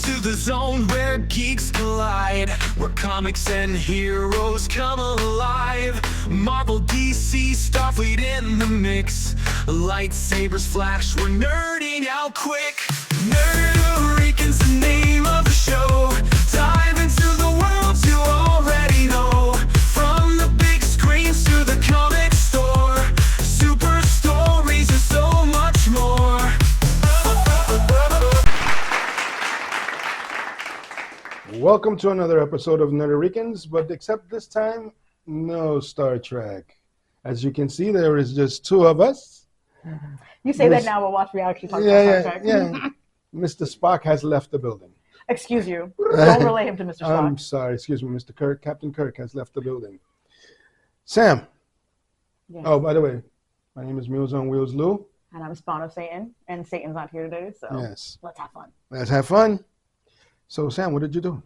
to the zone where geeks collide, where comics and heroes come alive. Marvel, DC, Starfleet in the mix. Lightsabers flash, we're nerding out quick. Rican's the name of the show. Dive into the worlds you already know. From the big screens to the comic store. Super stories and so much more. Welcome to another episode of Ricans, but except this time, no Star Trek. As you can see, there is just two of us. You say that now, but watch me actually talk about Star Trek. Yeah. Mr. Spock has left the building. Excuse you. Don't relay him to Mr. Spock. I'm sorry. Excuse me, Mr. Kirk. Captain Kirk has left the building. Sam. Yes. Oh, by the way, my name is Mules on Wheels Lou. And I'm Spawn of Satan, and Satan's not here today, so Yes. let's have fun. Let's have fun. So, Sam, what did you do?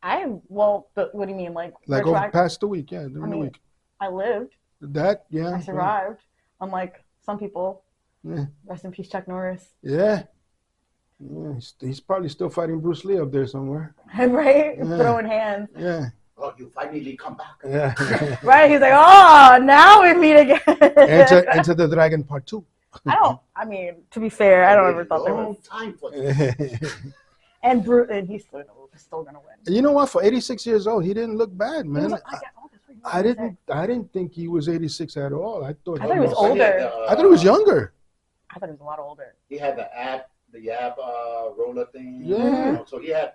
What do you mean? Like over past the week, during the week. I lived. That, yeah. I survived. Unlike some people. Yeah. Rest in peace, Chuck Norris. Yeah. He's probably still fighting Bruce Lee up there somewhere. Right? Yeah. Throwing hands. Yeah. Oh, you finally come back. Yeah. Right? He's like, oh, now we meet again. Enter the Dragon Part 2. To be fair, I don't ever thought there was. Time for this. And he's still gonna win. You know what? For 86 years old, he didn't look bad, man. I didn't think he was 86 at all. I thought he was older. I thought he was younger. I thought he was a lot older. He had the Yab roller thing. Yeah. You know, so he had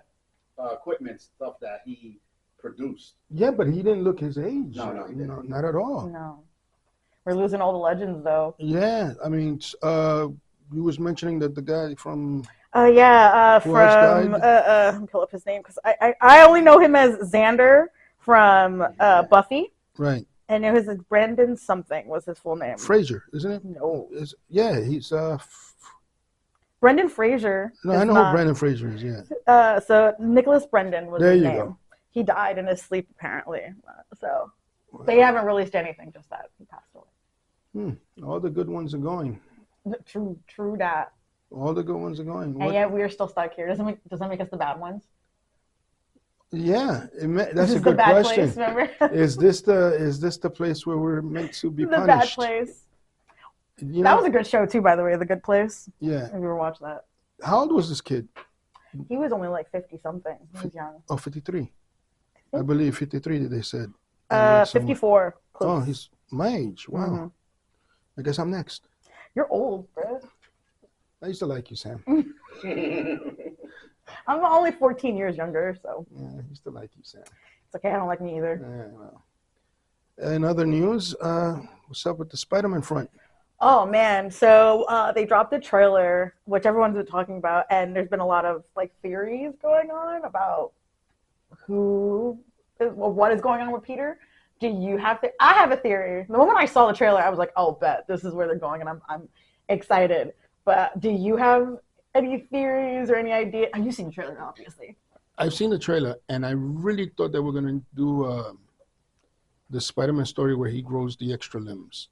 equipment stuff that he produced. Yeah, but he didn't look his age. No, he didn't. Not at all. No. We're losing all the legends, though. Yeah, I mean, you was mentioning that the guy from... pull up his name, because I only know him as Xander from Buffy. Right. And it was Brandon something was his full name. Fraser, isn't it? No. He's... Brendan Fraser. No, I know who Brendan Fraser is, yeah. So Nicholas Brendan was his name. Go. He died in his sleep, apparently. So they haven't released anything, just that he passed away. All the good ones are going. True that. All the good ones are going. And yet we are still stuck here. Does that make us the bad ones? Yeah, that's a good question. Place, remember? Is this the place where we're meant to be punished? The bad place. That was a good show too, by the way. The Good Place. Yeah. Have you ever watched that? How old was this kid? He was only like 50 something. He was young. Oh, 53. I believe 53. They said. 54. Close. Oh, he's my age. Wow. Mm-hmm. I guess I'm next. You're old, bro. I used to like you, Sam. I'm only 14 years younger, so. Yeah, I used to like you, Sam. It's okay. I don't like me either. Yeah, well. In other news, what's up with the Spider-Man front? Oh man, so they dropped a trailer, which everyone's been talking about, and there's been a lot of theories going on about what is going on with Peter. Do you have I have a theory. The moment I saw the trailer, I was like, oh, bet this is where they're going, and I'm excited. But do you have any theories or any idea? Have you seen the trailer, obviously? I've seen the trailer, and I really thought they were going to do the Spider-Man story where he grows the extra limbs.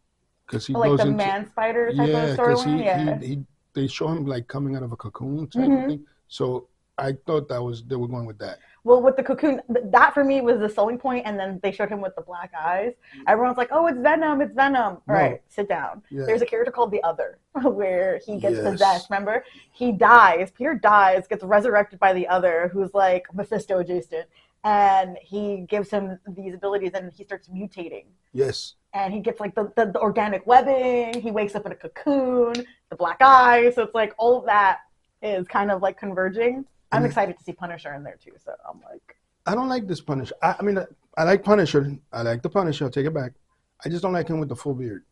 He like the man spider type of storyline? They show him coming out of a cocoon type of thing. So I thought they were going with that. Well, with the cocoon, that for me was the selling point, and then they showed him with the black eyes. Everyone's like, oh, it's Venom. All right, sit down. Yeah. There's a character called the Other, where he gets possessed, remember? He dies, Peter dies, gets resurrected by the Other, who's like Mephisto adjacent, and he gives him these abilities, and he starts mutating. Yes. And he gets the organic webbing, he wakes up in a cocoon, the black eyes, so it's all of that is kind of converging. I'm excited to see Punisher in there too, so I'm like... I don't like this Punisher. I mean, I like Punisher. I like the Punisher, I'll take it back. I just don't like him with the full beard.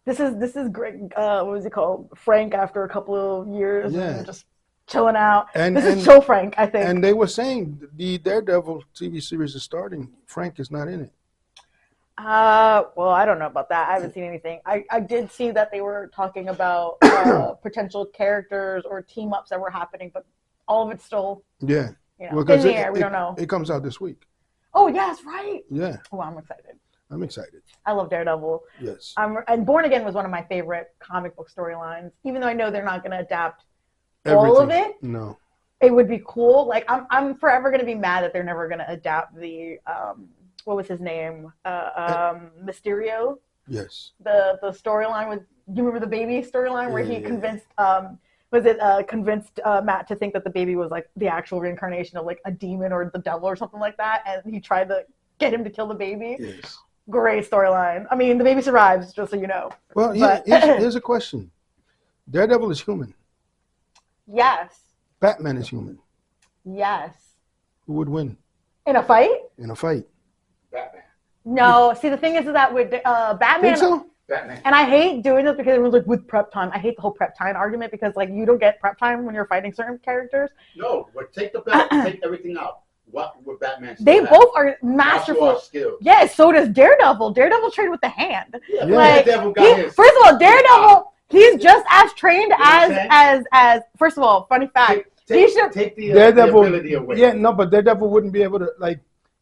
This is great, what was he called? Frank after a couple of years and just chilling out. This is Chill Frank, I think. And they were saying the Daredevil TV series is starting. Frank is not in it. Well, I don't know about that. I haven't seen anything. I did see that they were talking about potential characters or team ups that were happening, but all of it's still in the air. We don't know. It comes out this week. Oh, yes, right. Yeah. Oh, I'm excited. I'm excited. I love Daredevil. Yes. And Born Again was one of my favorite comic book storylines, even though I know they're not going to adapt all of it. No. it would be cool. Like I'm forever gonna be mad that they're never gonna adapt the what was his name? Mysterio. Yes. The storyline with, you remember the baby storyline where he convinced convinced Matt to think that the baby was like the actual reincarnation of like a demon or the devil or something like that, and he tried to get him to kill the baby. Yes. Great storyline. I mean, the baby survives, just so you know. Well, But- here's a question. Daredevil is human. Yes. Batman is human. Yes. Who would win In a fight? in a fight? Batman. No. See, the thing is that with Batman, Think so? Batman. and I hate doing this because everyone's like, with prep time. I hate the whole prep time argument because like you don't get prep time when you're fighting certain characters. No, but take the bat, take everything out. What would Batman? They still have? both are Martial masterful. arts skills. Yes, so does Daredevil. Daredevil trained with the hand. Yeah, Like, Daredevil got his. first of all, Daredevil, he's just as trained You know what I'm as. First of all, funny fact. He should. Take the Daredevil. ability away. Yeah, no, but Daredevil wouldn't be able to like.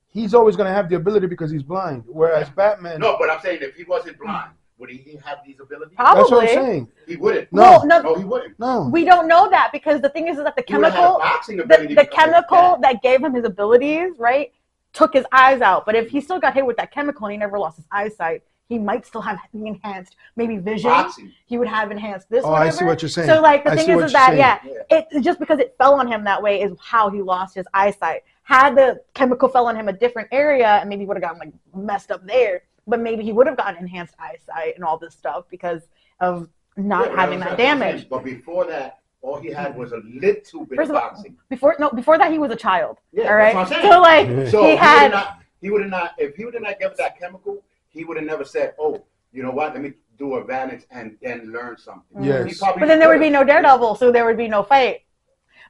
He's always going to have the ability because he's blind. Whereas Batman. No, but I'm saying if he wasn't blind, would he have these abilities? Probably. That's what I'm saying. He wouldn't. No. No, he wouldn't. No. We don't know that because the thing is that the He would have had chemical, boxing ability the because of chemical that. that gave him his abilities, right, took his eyes out. But if he still got hit with that chemical and he never lost his eyesight, he might still have the enhanced, maybe vision. Boxing. He would have enhanced this. Oh, whatever. I see what you're saying. So like the I thing see what is you're that saying. yeah, it just because it fell on him that way is how he lost his eyesight. Had the chemical fell on him a different area, and maybe he would have gotten like messed up there, but maybe he would have gotten enhanced eyesight and all this stuff because of not Yeah, having that's that what I'm damage. saying. But before that, all he had was a little bit First of of all, boxing. before that he was a child. Yeah, all right. that's what I'm saying. So like Yeah. So he had. he would have not if he would have not given that chemical, he would have never said, "Oh, you know what? Let me do advantage and then learn something." Yes. He probably But then there would be could've. no Daredevil, so there would be no fight.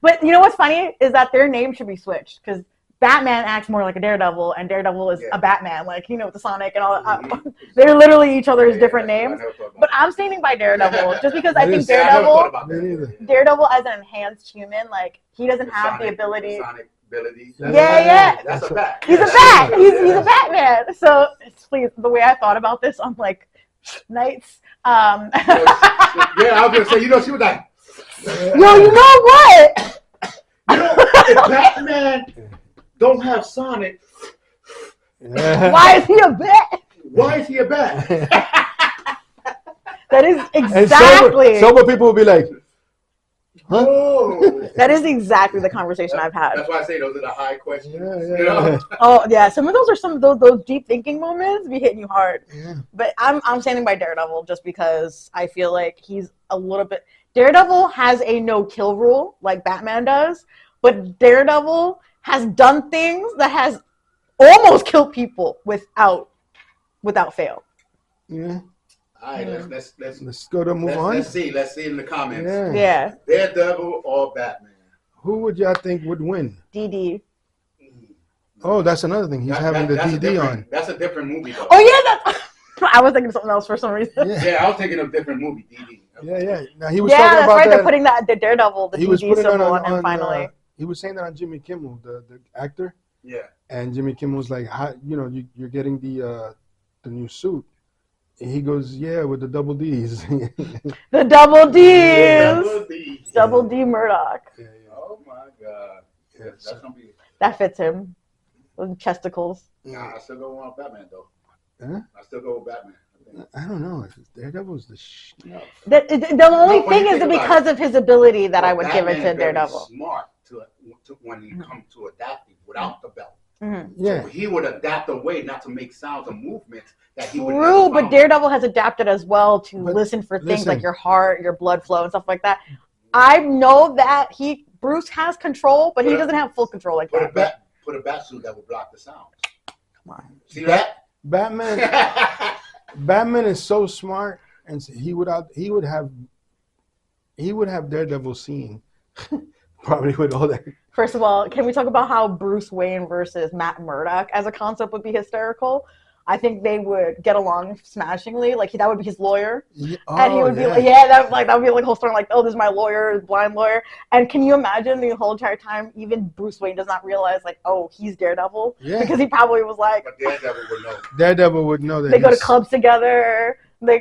But you know what's funny is that their name should be switched because Batman acts more like a Daredevil, and Daredevil is Yeah. a Batman, like with the Sonic and all. Mhm. They're literally each other's Yeah, different that's what I names. never thought about But that. I'm standing by Daredevil just because I It think is. Yeah, I never thought Daredevil, about Me that. neither. Daredevil as an enhanced human, like he doesn't have the Sonic- ability. Sonic ability. Yeah. That's a bat. He's Yeah, a that's bat. true. He's Yeah, a Batman. So please, the way I thought about this, I'm like, nights. Yeah, I was gonna say, she was like, Yo, you know what? if Batman don't have Sonic, Why is he a bat? why is he a bat? That is And exactly. sober people will be like, huh? Oh. That is exactly the conversation I've had. That's why I say those are the high questions. Yeah, You know? Oh yeah, some of those are some of those deep thinking moments be hitting you hard. Yeah. But I'm standing by Daredevil just because I feel like he's a little bit. Daredevil has a no kill rule like Batman does, but Daredevil has done things that has almost killed people without fail. Yeah. All right, let's Let's go to move on. Let's see in the comments. Yeah. Yeah, Daredevil or Batman? Who would y'all think would win? DD. Oh, that's another thing. He's having the that's a DD different- on. That's a different movie, though. Oh yeah, that's. I was thinking of something else for some reason. Yeah. Yeah, I was thinking of a different movie, DD. Yeah. Now he was Yeah, talking that's about right. that. They're putting the Daredevil, the He was DD putting it symbol on him finally. he was saying that on Jimmy Kimmel, the actor, Yeah. and Jimmy Kimmel was like, "How, you're getting the new suit." And he goes, "Yeah, with the double D's." The double Double D's. D. Double D Murdoch. Oh my God. Yeah, That's gonna be. That fits him. Those chesticles. Nah, I still go with Batman though. Huh? I still go with Batman. I think. I don't know. Daredevil's the The only No, when thing you is think that about because of his ability that I would give it Batman to is very Daredevil. Smart to when he comes to adapting without the belt. Mhm. Yeah. So he would adapt a way not to make sounds and movements that he would. True, never but found. Daredevil has adapted as well to But listen for things listen. like your heart, your blood flow, and stuff like that. I know that Bruce has control, but he doesn't have full control like that. Put a bat suit that would block the sounds. Come on. See that? Batman is so smart, and he would have Daredevil seeing, probably with all that. First of all, can we talk about how Bruce Wayne versus Matt Murdock as a concept would be hysterical? I think they would get along smashingly. Like that would be his lawyer, and he would be like, that would be like a whole story. Like, oh, this is my lawyer, his blind lawyer. And can you imagine the whole entire time, even Bruce Wayne does not realize like, oh, he's Daredevil, Yeah. because he probably was like, But Daredevil would know. Daredevil would know that. they go to he's- clubs together, they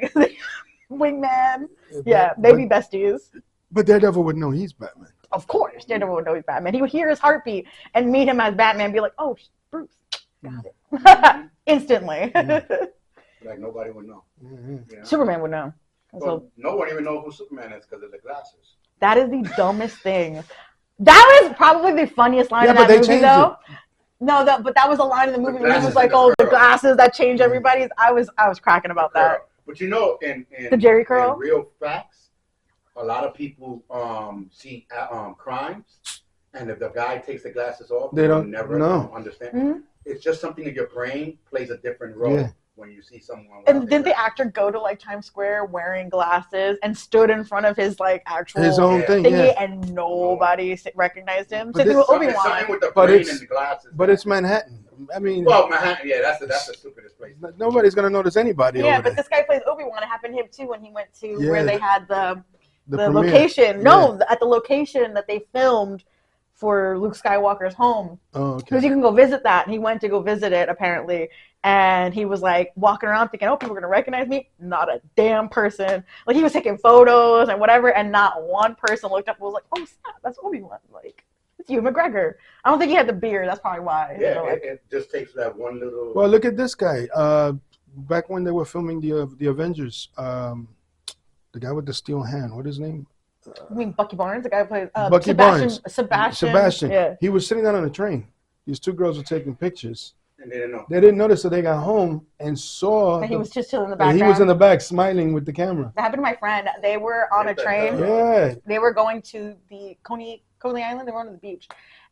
wingman, yeah, but- they be besties. But Daredevil would know he's Batman. Of course, everyone would know he's Batman. He would hear his heartbeat and meet him as Batman and be like, oh, Bruce, got it. Instantly. Like nobody would know. Mm-hmm. Superman would know. Well, no one even knows who Superman is because of the glasses. That is the dumbest thing. That was probably the funniest line in that movie, though. No, but that was a line in the movie where he was like, "Oh, the glasses that change everybody's." I was cracking about that. But you know, in the Jerry curl, in real facts, a lot of people see crimes, and if the guy takes the glasses off, they don't never understand. Mm-hmm. It's just something in your brain plays a different role. Yeah. When you see someone. And didn't the actor go to like Times Square wearing glasses and stood in front of his like actual his own thingy and nobody recognized him? But so Obi-Wan. With the brain and the glasses. But it's Manhattan. I mean. Well, Manhattan, yeah, that's the stupidest place. Nobody's gonna notice anybody. Yeah, over but there. this guy plays Obi-Wan. It happened to him too when he went to where they had the location. Yeah. No, at the location that they filmed for Luke Skywalker's home. Oh, okay. Because you can go visit that. And he went to go visit it, apparently. And he was like walking around thinking, oh, people are going to recognize me. Not a damn person. Like he was taking photos and whatever. And not one person looked up and was like, oh, snap, that's Obi-Wan. Like, it's Ewan McGregor. I don't think he had the beard. That's probably why. Yeah, it just takes that one little. Well, look at this guy. Back when they were filming the Avengers, the guy with the steel hand, what's his name? You mean Bucky Barnes? The guy who plays Bucky Barnes. Sebastian. Yeah. He was sitting down on a train. These two girls were taking pictures. And they didn't know. They didn't notice, so they got home and saw. And he was just in the background. He was in the back smiling with the camera. That happened to my friend. They were on a train. Yeah. They were going to the Coney Island. They were on the beach.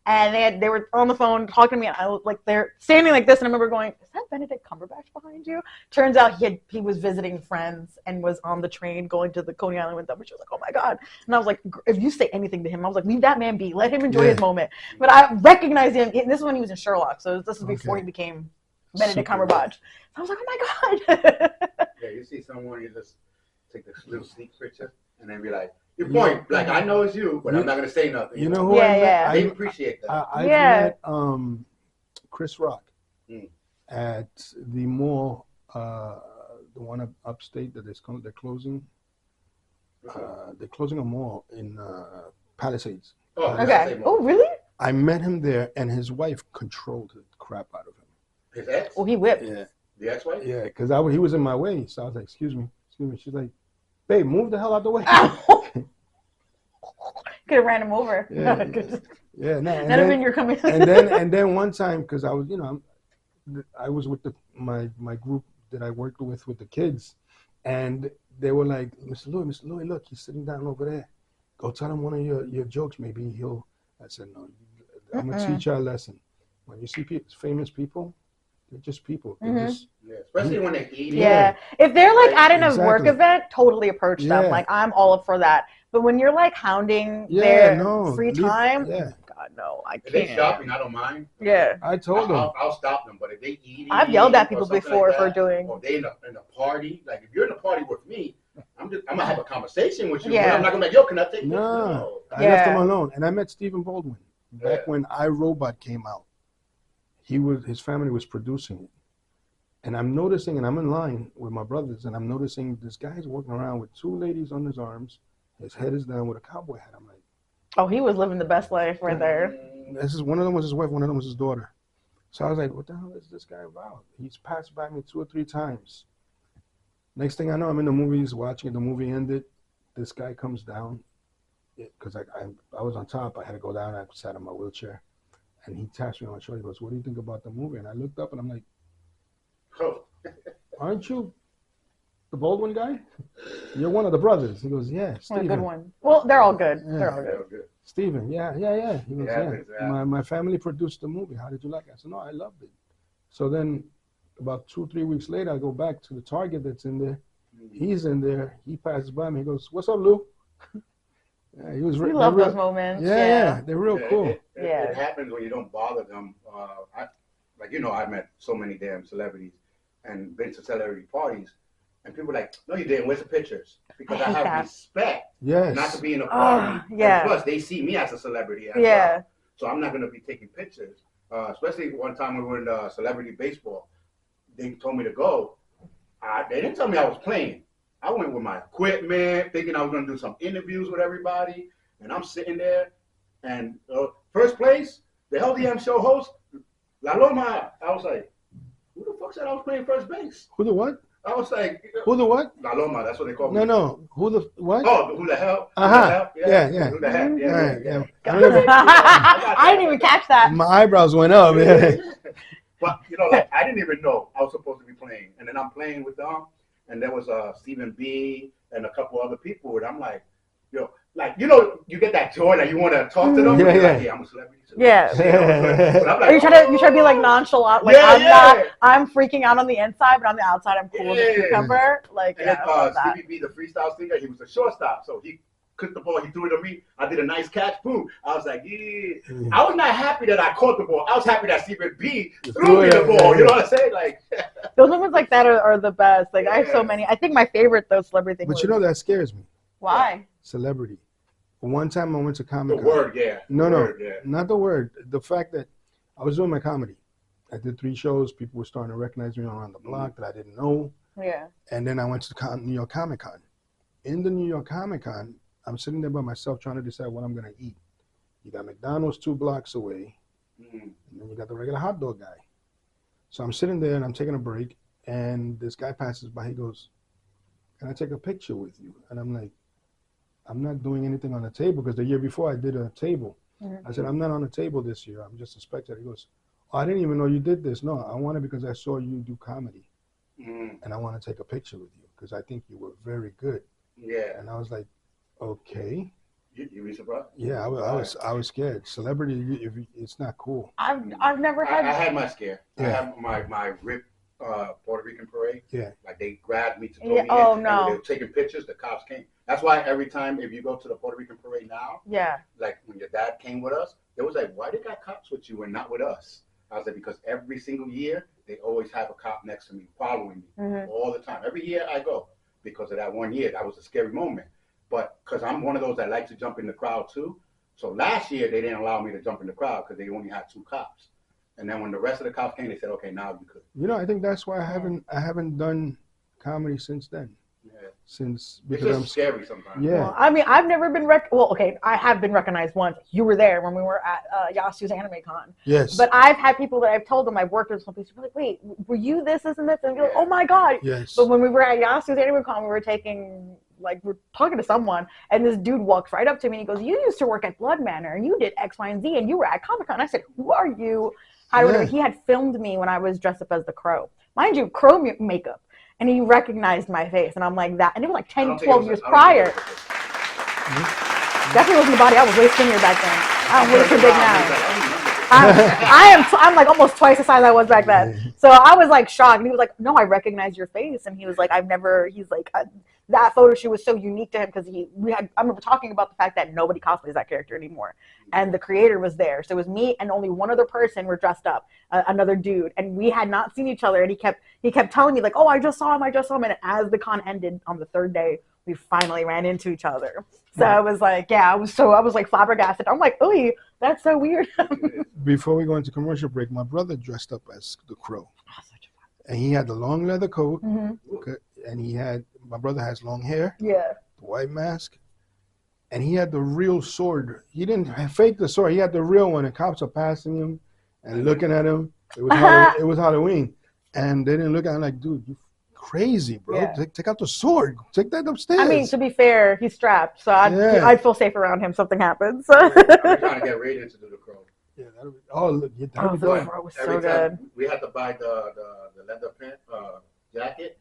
And they were on the phone talking to me, and I was like, they're standing like this, and I remember going, "Is that Benedict Cumberbatch behind you?" Turns out he was visiting friends and was on the train going to the Coney Island with them. And she was like, "Oh my god!" And I was like, "If you say anything to him, I was like, leave that man be. Let him enjoy his moment." But I recognized him. This is when he was in Sherlock, so this is before he became Benedict Cumberbatch. So I was like, "Oh my god!" Yeah, you see someone, you just take this little sneak picture, and then be like. Your point, like I know it's you, but I'm not gonna say nothing. You know who I met? They appreciate that. I met Chris Rock at the mall, the one upstate that they're closing. They're closing a mall in Palisades. Oh, okay. Oh, really? I met him there, and his wife controlled the crap out of him. His ex? Oh, he whipped. Yeah. The ex-wife? Yeah, because he was in my way, so I was like, "Excuse me." She's like, "Babe, move the hell out the way." Could have ran him over. Yeah, no. That'd have been your coming. and then one time, because I was, I was with my group that I worked with the kids, and they were like, Mr. Louis, look, he's sitting down over there. Go tell him one of your jokes. Maybe he'll. I said, no, I'm gonna teach you a lesson. When you see famous people, they're just people. They're just, especially when they're eating. Yeah, if they're like at a work event, totally approach them. Like I'm all up for that. But when you're like hounding their free time, God no, I can't. If they shopping, I don't mind. Yeah, I told them I'll stop them. But if they eating, I've yelled at people before for doing. Or they in a party. Like if you're in a party with me, I'm gonna have a conversation with you. Yeah. But I'm not gonna be like, yo, can I take this? No, I left them alone. And I met Stephen Baldwin back when iRobot came out. His family was producing it. And I'm noticing, and I'm in line with my brothers, and I'm noticing this guy's walking around with two ladies on his arms. His head is down with a cowboy hat. I'm like, oh, he was living the best life right there. One of them was his wife, one of them was his daughter. So I was like, what the hell is this guy about? He's passed by me 2 or 3 times. Next thing I know, I'm in the movies watching it. The movie ended. This guy comes down because I was on top. I had to go down. I sat in my wheelchair. And he taps me on my shoulder. He goes, what do you think about the movie? And I looked up and I'm like, aren't you the Baldwin guy? You're one of the brothers. He goes, yeah, Steven. A good one. Well, they're all good. Yeah. They're all good. Steven, yeah. He goes, My family produced the movie. How did you like it? I said, no, I loved it. So then about 2 or 3 weeks later, I go back to the Target that's in there. He's in there. He passes by me. He goes, what's up, Lou? Yeah, he was. We love those moments. Yeah, they're real cool. It happens when you don't bother them. I met so many damn celebrities and been to celebrity parties, and people are like, no, you didn't. Where's the pictures? Because I have respect. Yes. Not to be in a party. Yeah. And plus, they see me as a celebrity as well. So I'm not going to be taking pictures. Especially one time we were in celebrity baseball. They told me to go. They didn't tell me I was playing. I went with my equipment, thinking I was going to do some interviews with everybody. And I'm sitting there, and first place, the LDM show host, Laloma. I was like, who the fuck said I was playing first base? Who the what? I was like, Who the what? Laloma, that's what they call me. No. Who the what? Oh, who the hell? Yeah. Who the heck? Yeah. I didn't even catch that. My eyebrows went up. Yeah. But like I didn't even know I was supposed to be playing, and then I'm playing with them, and there was Stephen B. and a couple other people, and I'm like, you get that joy that you want to talk to them. Yeah. Like, hey, I'm a celebrity. Yeah. Like, you try to be like nonchalant, like I'm freaking out on the inside, but on the outside I'm cool as a cucumber. Like, and Stevie B, the freestyle singer, he was a shortstop, so he took the ball, he threw it to me. I did a nice catch, boom. I was like, yeah. I was not happy that I caught the ball. I was happy that Stephen B threw me the ball. You know what I'm saying? Like those moments like that are the best. Like I have so many. I think my favorite though celebrity thing. But that scares me. Why? Celebrity. One time I went to Comic Con. The word, yeah. Not the word. The fact that I was doing my comedy. I did 3 shows. People were starting to recognize me around the block that I didn't know. Yeah. And then I went to New York Comic Con. In the New York Comic Con, I'm sitting there by myself trying to decide what I'm going to eat. You got McDonald's 2 blocks away, and then you got the regular hot dog guy. So I'm sitting there and I'm taking a break, and this guy passes by. He goes, "Can I take a picture with you?" And I'm like, I'm not doing anything on the table because the year before I did a table. I said, I'm not on the table this year. I'm just a spectator. He goes, "Oh, I didn't even know you did this." No, I want it because I saw you do comedy, and I want to take a picture with you because I think you were very good. Yeah. And I was like, okay. You be surprised? Yeah, I was scared. Celebrity, it's not cool. I've never had. I had my scare. Yeah. I had my RIP Puerto Rican parade. Yeah. Like they grabbed me to throw me in. Oh and no. they were taking pictures. The cops came. That's why every time if you go to the Puerto Rican parade now, like when your dad came with us, they was like, "Why they got cops with you and not with us?" I was like, "Because every single year they always have a cop next to me following me all the time. Every year I go because of that one year. That was a scary moment. But because I'm one of those that like to jump in the crowd too. So last year they didn't allow me to jump in the crowd because they only had 2 cops. And then when the rest of the cops came, they said, "Okay, now you could." I think that's why I haven't done comedy since then. Yeah. Because it's just scary sometimes. Yeah. Well, I mean, I've never been I have been recognized once. You were there when we were at Yasu's Anime Con. Yes. But I've had people that I've told them I've worked with some people like, "Wait, were you this, and this?" And you're like, "Oh my god." Yes. But when we were at Yasu's Anime Con, we're talking to someone, and this dude walks right up to me and he goes, "You used to work at Blood Manor, and you did X, Y, and Z, and you were at Comic Con." I said, "Who are you?" He had filmed me when I was dressed up as the Crow. Mind you, Crow makeup. And he recognized my face, and I'm like that. And it was like 10, 12 years prior. Definitely wasn't the body. I was way skinnier back then. I'm way too big now. I'm like almost twice the size I was back then. So I was like shocked. And he was like, "No, I recognize your face." And he was like, that photo shoot was so unique to him because I remember talking about the fact that nobody cosplays that character anymore. And the creator was there. So it was me and only one other person were dressed up, another dude. And we had not seen each other. And he kept telling me like, "Oh, I just saw him. And as the con ended on the 3rd day, we finally ran into each other. So I was like, I was like flabbergasted. I'm like, "Oh, that's so weird." Before we go into commercial break, my brother dressed up as the Crow. And he had the long leather coat, and my brother has long hair, the white mask, and he had the real sword. He didn't fake the sword. He had the real one, and cops are passing him and looking at him. It was Halloween, and they didn't look at him like, "Dude, you crazy, bro. Yeah. Take out the sword. Take that upstairs." I mean, to be fair, he's strapped, so I'd feel safe around him if something happens. I'm trying to get Raiden to do the Crow. Yeah, that'd be the Crow was so good. We had to buy the leather pant jacket.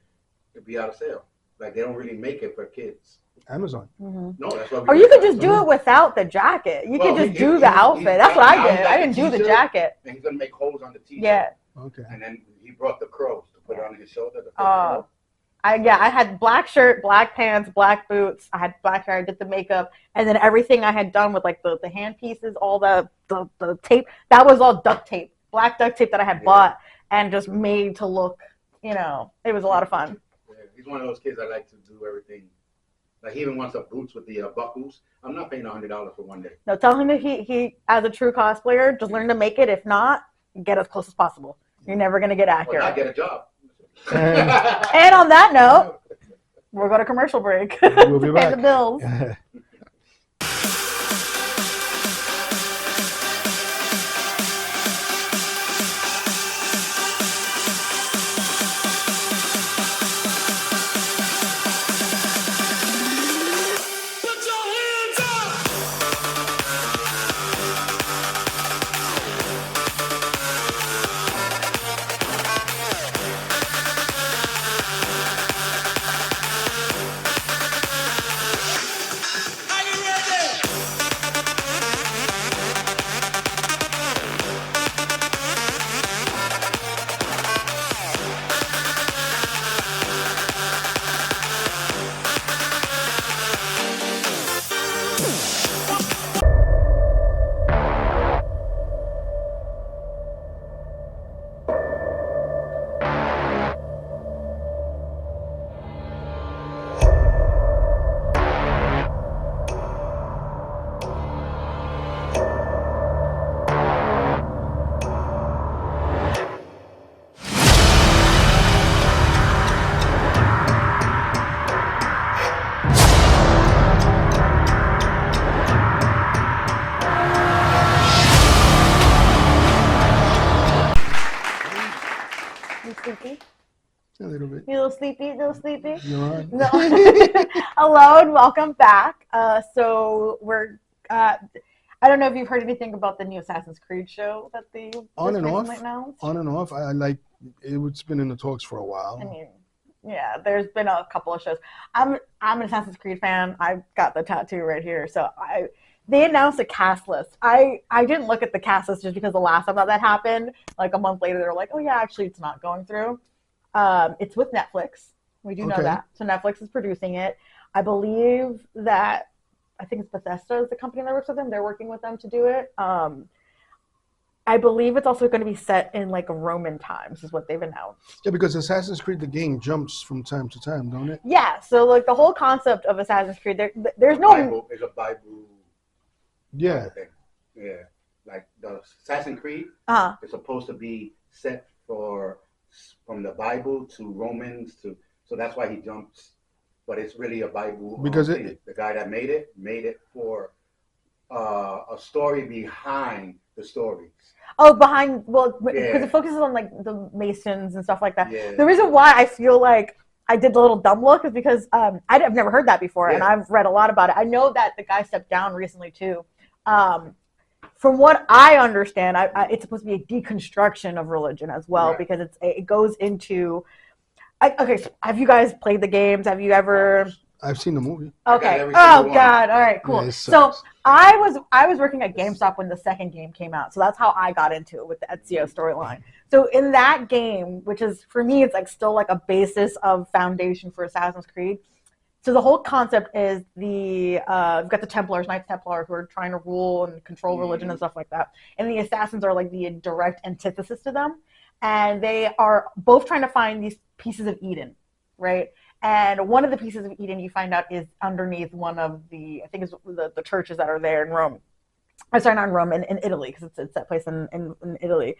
It'd be out of sale. Like they don't really make it for kids. Amazon. No, that's what. Or you could just do it without the jacket. You could just do the outfit. That's what I did. I didn't do the jacket. And he's gonna make holes on the t-shirt. Yeah. Okay. And then he brought the crows to put it on his shoulder. I had black shirt, black pants, black boots. I had black hair. I did the makeup, and then everything I had done with like the hand pieces, all the tape. That was all duct tape, black duct tape that I had bought and just made to look. It was a lot of fun. Yeah, he's one of those kids that like to do everything. Like he even wants the boots with the buckles. I'm not paying $100 for one day. No, tell him that he as a true cosplayer, just learn to make it. If not, get as close as possible. You're never gonna get accurate. Or not get a job. And on that note, we'll go to commercial break. We'll be back. Pay the bills. so sleepy. You're on. No. Hello and welcome back. So we're. I don't know if you've heard anything about the new Assassin's Creed show that they on and off. announced. On and off. I like it's been in the talks for a while. I mean, yeah, there's been a couple of shows. I'm an Assassin's Creed fan. I've got the tattoo right here. So they announced a cast list. I didn't look at the cast list just because the last time that happened, like a month later, they were like, oh yeah, actually it's not going through. It's with Netflix. We do know that. So Netflix is producing it. I believe that, I think it's Bethesda is the company that works with them. They're working with them to do it. I believe it's also going to be set in like Roman times is what they've announced. Yeah, because Assassin's Creed, the game jumps from time to time, don't it? Yeah, so like the whole concept of Assassin's Creed, there's no... It's a Bible. Yeah. Thing. Yeah. Like the Assassin's Creed is supposed to be set from the Bible to Romans to... So that's why he jumps. But it's really a Bible. Because the guy that made it for a story behind the stories. Oh, because it focuses on like the Masons and stuff like that. Yeah. The reason why I feel like I did the little dumb look is because I've never heard that before, and I've read a lot about it. I know that the guy stepped down recently too. From what I understand, it's supposed to be a deconstruction of religion as well, because it goes into... Okay, so have you guys played the games? Have you ever... I've seen the movie. Okay. Oh, God. All right, cool. Yeah, so I was working at GameStop when the second game came out. So that's how I got into it with the Ezio storyline. So in that game, which is, for me, it's like still like a basis of foundation for Assassin's Creed. So the whole concept is you've got the Templars, Knights Templar, who are trying to rule and control religion and stuff like that. And the assassins are like the direct antithesis to them. And they are both trying to find these pieces of Eden, right? And one of the pieces of Eden you find out is underneath one of the, I think it's the churches that are there in Rome. I'm sorry, not in Rome, in Italy, because it's that place in Italy.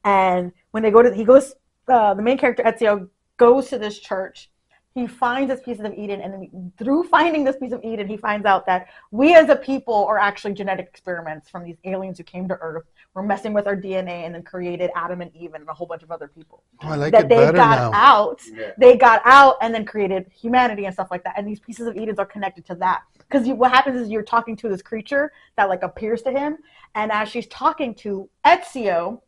And when they go to, the main character, Ezio, goes to this church. He finds this piece of Eden, and through finding this piece of Eden, he finds out that we as a people are actually genetic experiments from these aliens who came to Earth. We're messing with our DNA and then created Adam and Eve and a whole bunch of other people. Oh, I like that it better now. They got out and then created humanity and stuff like that. And these pieces of Eden are connected to that. Because what happens is you're talking to this creature that like appears to him, and as she's talking to Ezio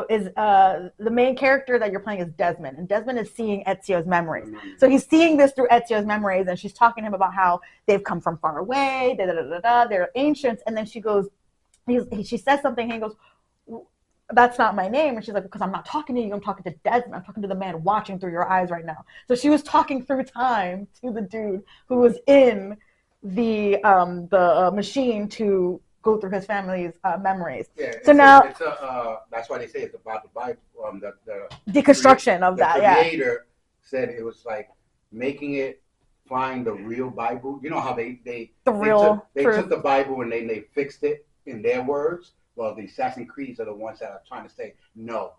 is the main character that you're playing is Desmond, and Desmond is seeing Ezio's memories. So he's seeing this through Ezio's memories, and she's talking to him about how they've come from far away, they're ancients, and then she goes, she says something, and he goes, that's not my name, and she's like, because I'm not talking to you, I'm talking to Desmond, I'm talking to the man watching through your eyes right now. So she was talking through time to the dude who was in the machine to go through his family's memories. Yeah, so now that's why they say it's about the Bible. The deconstruction of that. The creator said it was like making it find the real Bible. You know how they took the Bible and they fixed it in their words. Well, the Assassin's Creeds are the ones that are trying to say no,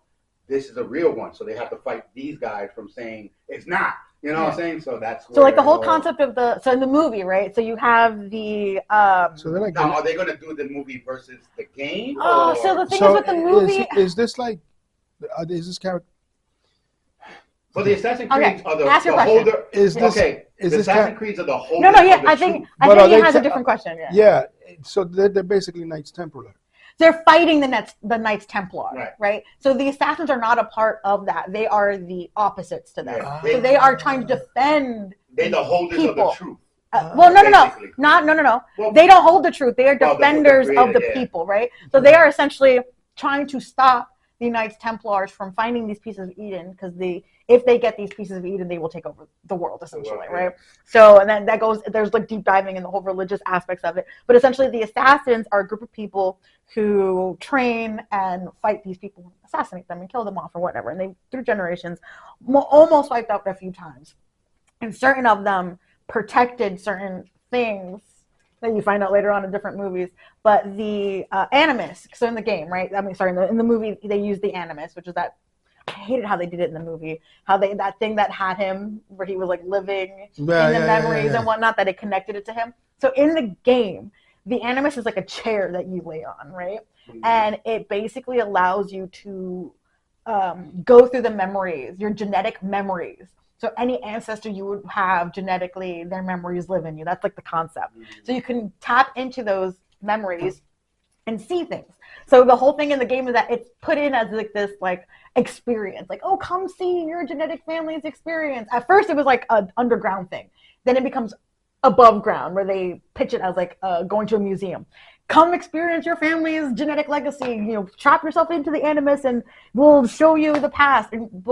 this is a real one. So they have to fight these guys from saying it's not. You know what I'm saying? So that's so like the whole concept of in the movie, right? So you have the so they're like, now, are they going to do the movie versus the game? Oh, so the thing is with the movie, is this like, is this character? So the Assassin's Creeds are the holder. Is this the Assassin's Creeds are the holder? No, yeah, I think he has a different question. Yeah, so they're basically Knights Templar. They're fighting the Knights Templar, right? So the assassins are not a part of that. They are the opposites to them. Yeah. So they are trying to defend. They're the holders people. of the truth. No. Well, they don't hold the truth. They are defenders of the people, right? So they are essentially trying to stop the Knights Templars from finding these pieces of Eden, because if they get these pieces of Eden, they will take over the world, essentially, right? So, and then there's like deep diving in the whole religious aspects of it. But essentially, the assassins are a group of people who train and fight these people, assassinate them and kill them off or whatever. And they, through generations, almost wiped out a few times. And certain of them protected certain things that you find out later on in different movies. But the Animus, so in the game, right? In the movie, they used the Animus, which is that, I hated how they did it in the movie. That thing that had him, where he was like living in the memories and whatnot, that it connected it to him. So in the game, the Animus is like a chair that you lay on, right? Mm-hmm. And it basically allows you to go through the memories, your genetic memories. So any ancestor you would have genetically, their memories live in you. That's like the concept. So you can tap into those memories and see things. So the whole thing in the game is that it's put in as like this like experience, like, oh, come see your genetic family's experience. At first it was like an underground thing. Then it becomes above ground where they pitch it as like going to a museum. Come experience your family's genetic legacy, you know, trap yourself into the animus and we'll show you the past. And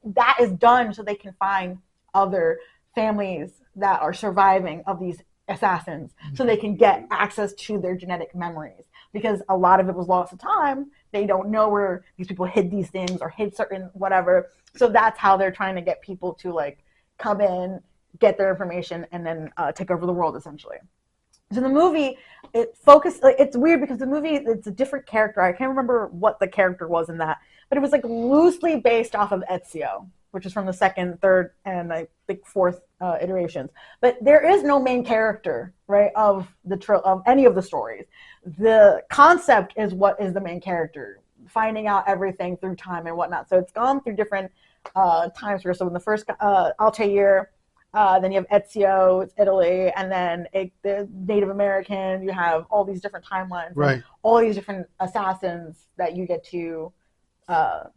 that is done so they can find other families that are surviving of these assassins so they can get access to their genetic memories, because a lot of it was lost to time. They don't know where these people hid these things or hid certain whatever. So that's how they're trying to get people to like come in, get their information, and then take over the world essentially. So the movie, it's weird because the movie, it's a different character. I can't remember what the character was in that, but it was like loosely based off of Ezio, which is from the second, third, and I think fourth iterations. But there is no main character, right, of any of the stories. The concept is what is the main character, finding out everything through time and whatnot. So it's gone through different times here. So in the first Altair, then you have Ezio, it's Italy, and then the Native American. You have all these different timelines, right? All these different assassins that you get to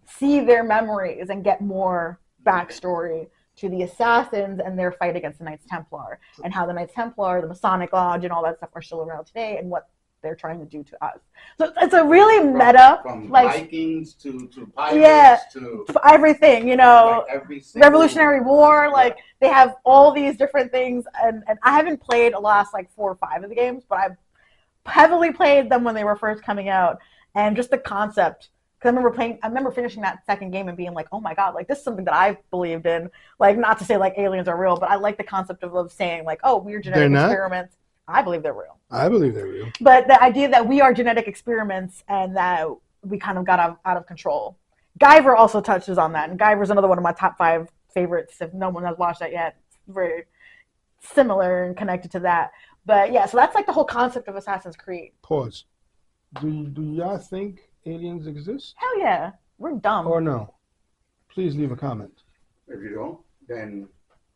see their memories and get more backstory to the assassins and their fight against the Knights Templar, and how the Knights Templar, the Masonic Lodge, and all that stuff are still around today, and what they're trying to do to us. So it's a really meta, from like Vikings to pirates to everything, you know, like Revolutionary War. Like they have all these different things, and I haven't played the last like 4 or 5 of the games, but I've heavily played them when they were first coming out, and just the concept. Because I remember finishing that second game and being like, oh my god, like this is something that I believed in. Like, not to say like aliens are real, but I like the concept of saying like, oh, we're genetic experiments. I believe they're real. I believe they're real. But the idea that we are genetic experiments and that we kind of got out of control. Guyver also touches on that. And Guyver's another one of my top 5 favorites. If no one has watched that yet, it's very similar and connected to that. But yeah, so that's like the whole concept of Assassin's Creed. Pause. Do y'all think aliens exist? Hell yeah. We're dumb. Or no? Please leave a comment. If you don't, then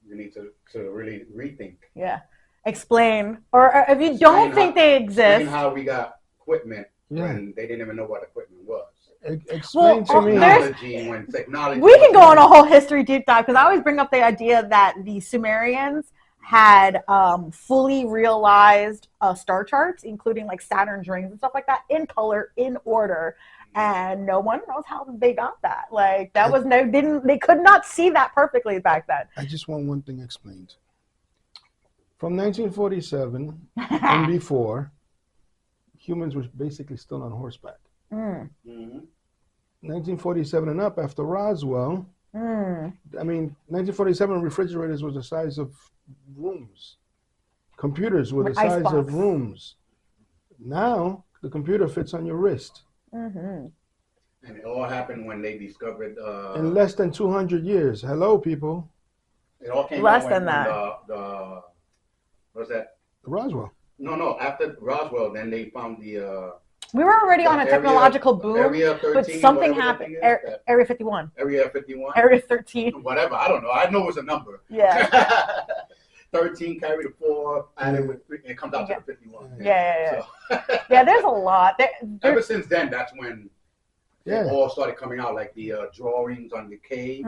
you need to really rethink. Yeah. Explain, or if you don't think they exist, how we got equipment when they didn't even know what equipment was. Explain to me. When technology. We can go on a whole history deep dive, because I always bring up the idea that the Sumerians had fully realized star charts, including like Saturn's rings and stuff like that, in color, in order, and no one knows how they got that. Like that was they could not see that perfectly back then. I just want one thing explained. From 1947 and before, humans were basically still on horseback. 1947 and up, after Roswell, I mean, 1947 refrigerators were the size of rooms. Computers were the size of rooms. Now, the computer fits on your wrist. And it all happened when they discovered... in less than 200 years. Hello, people. It all came less out than when that. What's that? Roswell. No. After Roswell, then they found the... we were already on a technological boom, Area 13, but something happened. Area 51. Area 51? Area 13. Whatever, I don't know. I know it's a number. Yeah. 13 carried a 4, and it comes out to the 51. Yeah. So. Yeah, there's a lot. Ever since then, that's when it all started coming out, like the drawings on the cave.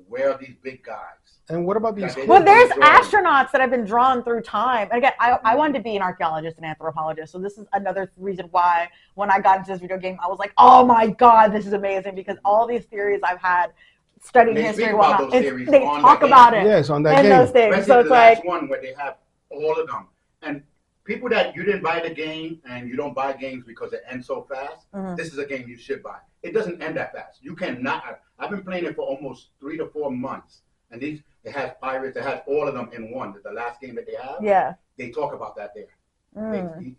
Where are these big guys? And what about these? Well, there's astronauts that have been drawn through time. And again, I wanted to be an archaeologist and anthropologist, so this is another reason why when I got into this video game, I was like, oh my god, this is amazing, because all these theories I've had studying history and whatnot, they talk about it. Yes, on that game. Those things. So it's like one where they have all of them. And people that you didn't buy the game and you don't buy games because it ends so fast, this is a game you should buy. It doesn't end that fast. You cannot. I've been playing it for almost 3 to 4 months, and it has pirates. It has all of them in one. The last game that they have, they talk about that there.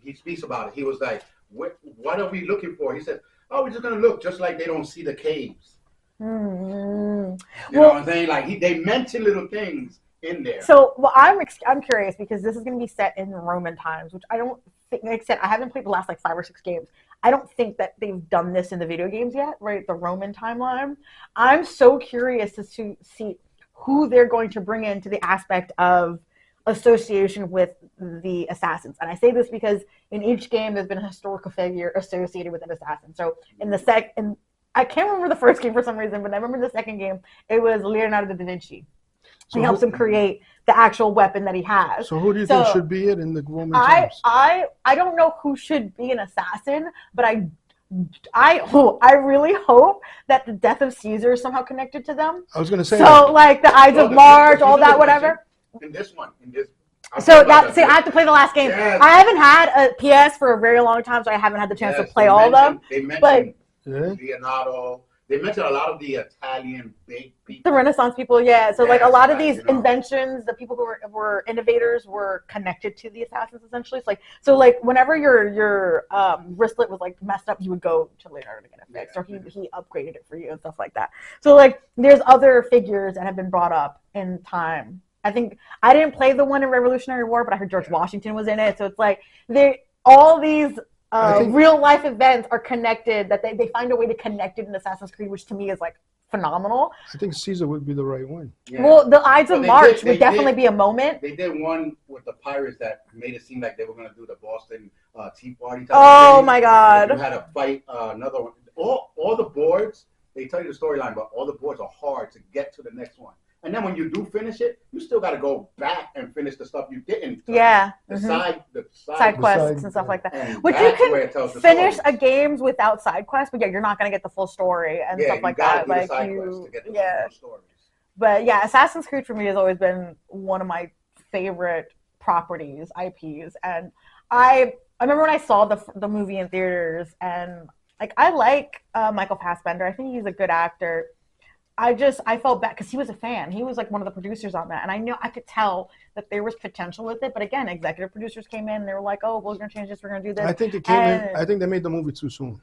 He speaks about it. He was like, what are we looking for? He said, oh, we're just going to look just like they don't see the caves. You know what I'm saying? Like they mention little things in there. So, I'm curious, because this is going to be set in Roman times, which I don't think, like I said, I haven't played the last like 5 or 6 games. I don't think that they've done this in the video games yet, right? The Roman timeline. I'm so curious to see who they're going to bring into the aspect of association with the assassins. And I say this because in each game there's been a historical figure associated with an assassin. So in the I can't remember the first game for some reason, but I remember the second game, it was Leonardo da Vinci. So he helps him create the actual weapon that he has. So who do you think should be it in the Roman times? I don't know who should be an assassin, but I really hope that the death of Caesar is somehow connected to them. I was going to say so like the Ides of March, all that, whatever. In this. So I have to play the last game. Yes. I haven't had a PS for a very long time, so I haven't had the chance to play all of them. They mentioned Leonardo. They mentioned a lot of the Italian big people. The Renaissance people, yeah. So like a lot of these inventions, the people who were innovators were connected to the assassins essentially. So like whenever your wristlet was like messed up, you would go to Leonardo to get it fixed, or he upgraded it for you and stuff like that. So like there's other figures that have been brought up in time. I think I didn't play the one in Revolutionary War, but I heard George Washington was in it. So it's like all these real life events are connected, that they find a way to connect it in Assassin's Creed, which to me is like phenomenal. I think Caesar would be the right one. Yeah. Well, the Ides of March would definitely be a moment. They did one with the pirates that made it seem like they were going to do the Boston Tea Party. Oh my God! You had to fight another one. All the boards, they tell you the storyline, but all the boards are hard to get to the next one. And then when you do finish it, you still got to go back and finish the stuff you didn't. Yeah. The side quests and stuff like that. Which you can finish a game without side quests, but yeah, you're not going to get the full story and stuff like that. Like Stories. But yeah, Assassin's Creed for me has always been one of my favorite properties, IPs. And I remember when I saw the movie in theaters, and like I like Michael Fassbender. I think he's a good actor. I felt bad because he was a fan. He was like one of the producers on that. And I could tell that there was potential with it. But again, executive producers came in and they were like, oh, well, we're going to change this. We're going to do this. I think I think they made the movie too soon.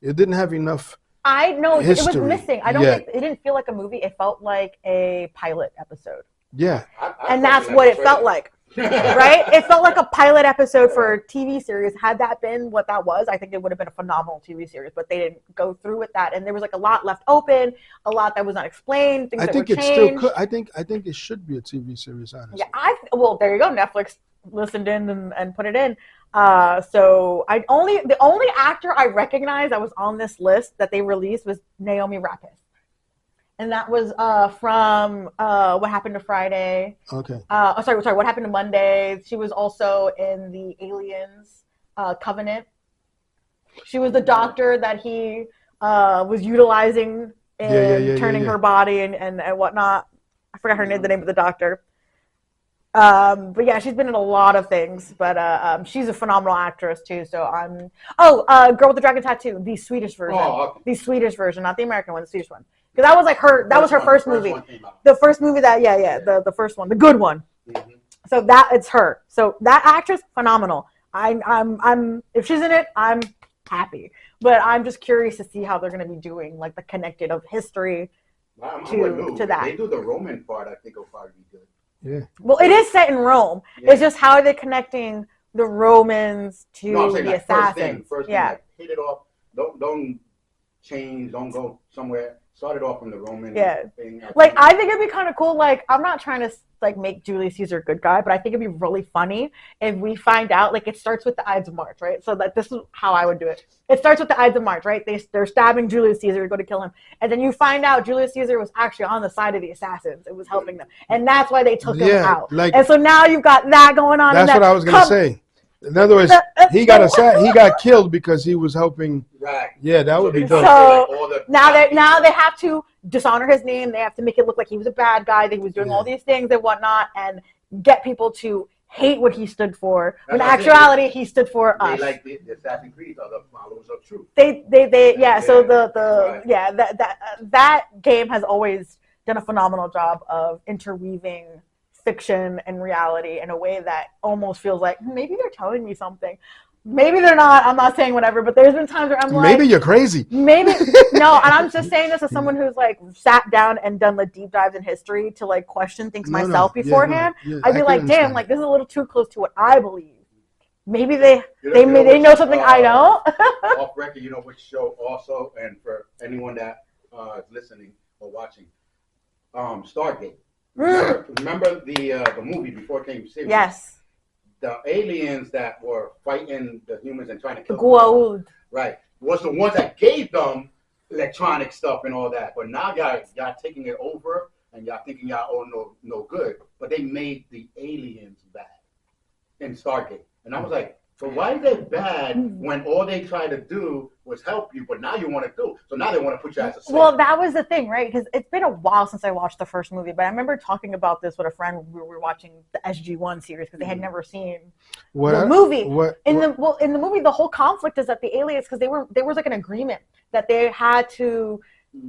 It didn't have enough history. It was missing. It didn't feel like a movie. It felt like a pilot episode. Yeah. And that's what it felt like. Right? It felt like a pilot episode for a TV series. Had that been what that was, I think it would have been a phenomenal TV series, but they didn't go through with that. And there was like a lot left open, a lot that was not explained, things that were changed. Still could. I think it should be a TV series, honestly. Yeah, well, there you go. Netflix listened in and put it in. So the only actor I recognized that was on this list that they released was Naomi Rapace. And that was from What Happened to Friday. Okay. Sorry, What Happened to Monday. She was also in the Aliens Covenant. She was the doctor that he was utilizing in turning her body and whatnot. I forgot the name of the doctor. But yeah, she's been in a lot of things. But she's a phenomenal actress too. So Girl with the Dragon Tattoo, the Swedish version. The Swedish version, not the American one, the Swedish one. Because that was like that was her first movie. The first movie the first one, the good one. Mm-hmm. So it's her. So that actress, phenomenal. I'm if she's in it, I'm happy. But I'm just curious to see how they're going to be doing like the connected of history to that. They do the Roman part, I think it'll probably be good. Yeah. Well, it is set in Rome. Yeah. It's just how are they connecting the Romans to the assassins? First thing, like, hit it off. Don't change. Don't go somewhere. Started off from the Roman thing. Like, I think it'd be kind of cool. Like, I'm not trying to like make Julius Caesar a good guy, but I think it'd be really funny if we find out like it starts with the Ides of March, right? So that this is how I would do it. It starts with the Ides of March, right? They're stabbing Julius Caesar to go to kill him, and then you find out Julius Caesar was actually on the side of the assassins. It was helping them, and that's why they took him out. Like, and so now you've got that going on. That's what I was gonna say. In other words, he got killed because he was helping. Right. Yeah, that would be dope. So now they have to dishonor his name. They have to make it look like he was a bad guy, that he was doing all these things and whatnot, and get people to hate what he stood for. When in actuality, he stood for us. They like the Assassin's Creed are the followers of truth. So that game has always done a phenomenal job of interweaving fiction and reality in a way that almost feels like maybe they're telling me something. Maybe they're not. I'm not saying whatever, but there's been times where I'm like, maybe you're crazy. Maybe no, and I'm just saying this as someone who's like sat down and done the deep dives in history to like question things myself beforehand. I'd be like, damn, like this is a little too close to what I believe. Maybe they know something I don't. Off record, you know which show also, and for anyone that is listening or watching, Stargate. Remember the movie before it came serious? Yes. The aliens that were fighting the humans and trying to kill them. Goa'uld. Right. Was the ones that gave them electronic stuff and all that. But now y'all taking it over and y'all thinking y'all no good. But they made the aliens bad in Stargate. And I was like, so why is it bad when all they tried to do was help you, but now you want to do? So now they want to put you as a slave. Well, that was the thing, right? Because it's been a while since I watched the first movie, but I remember talking about this with a friend when we were watching the SG-1 series because they had never seen the movie. In the movie, the whole conflict is that the aliens, because there was like an agreement that they had to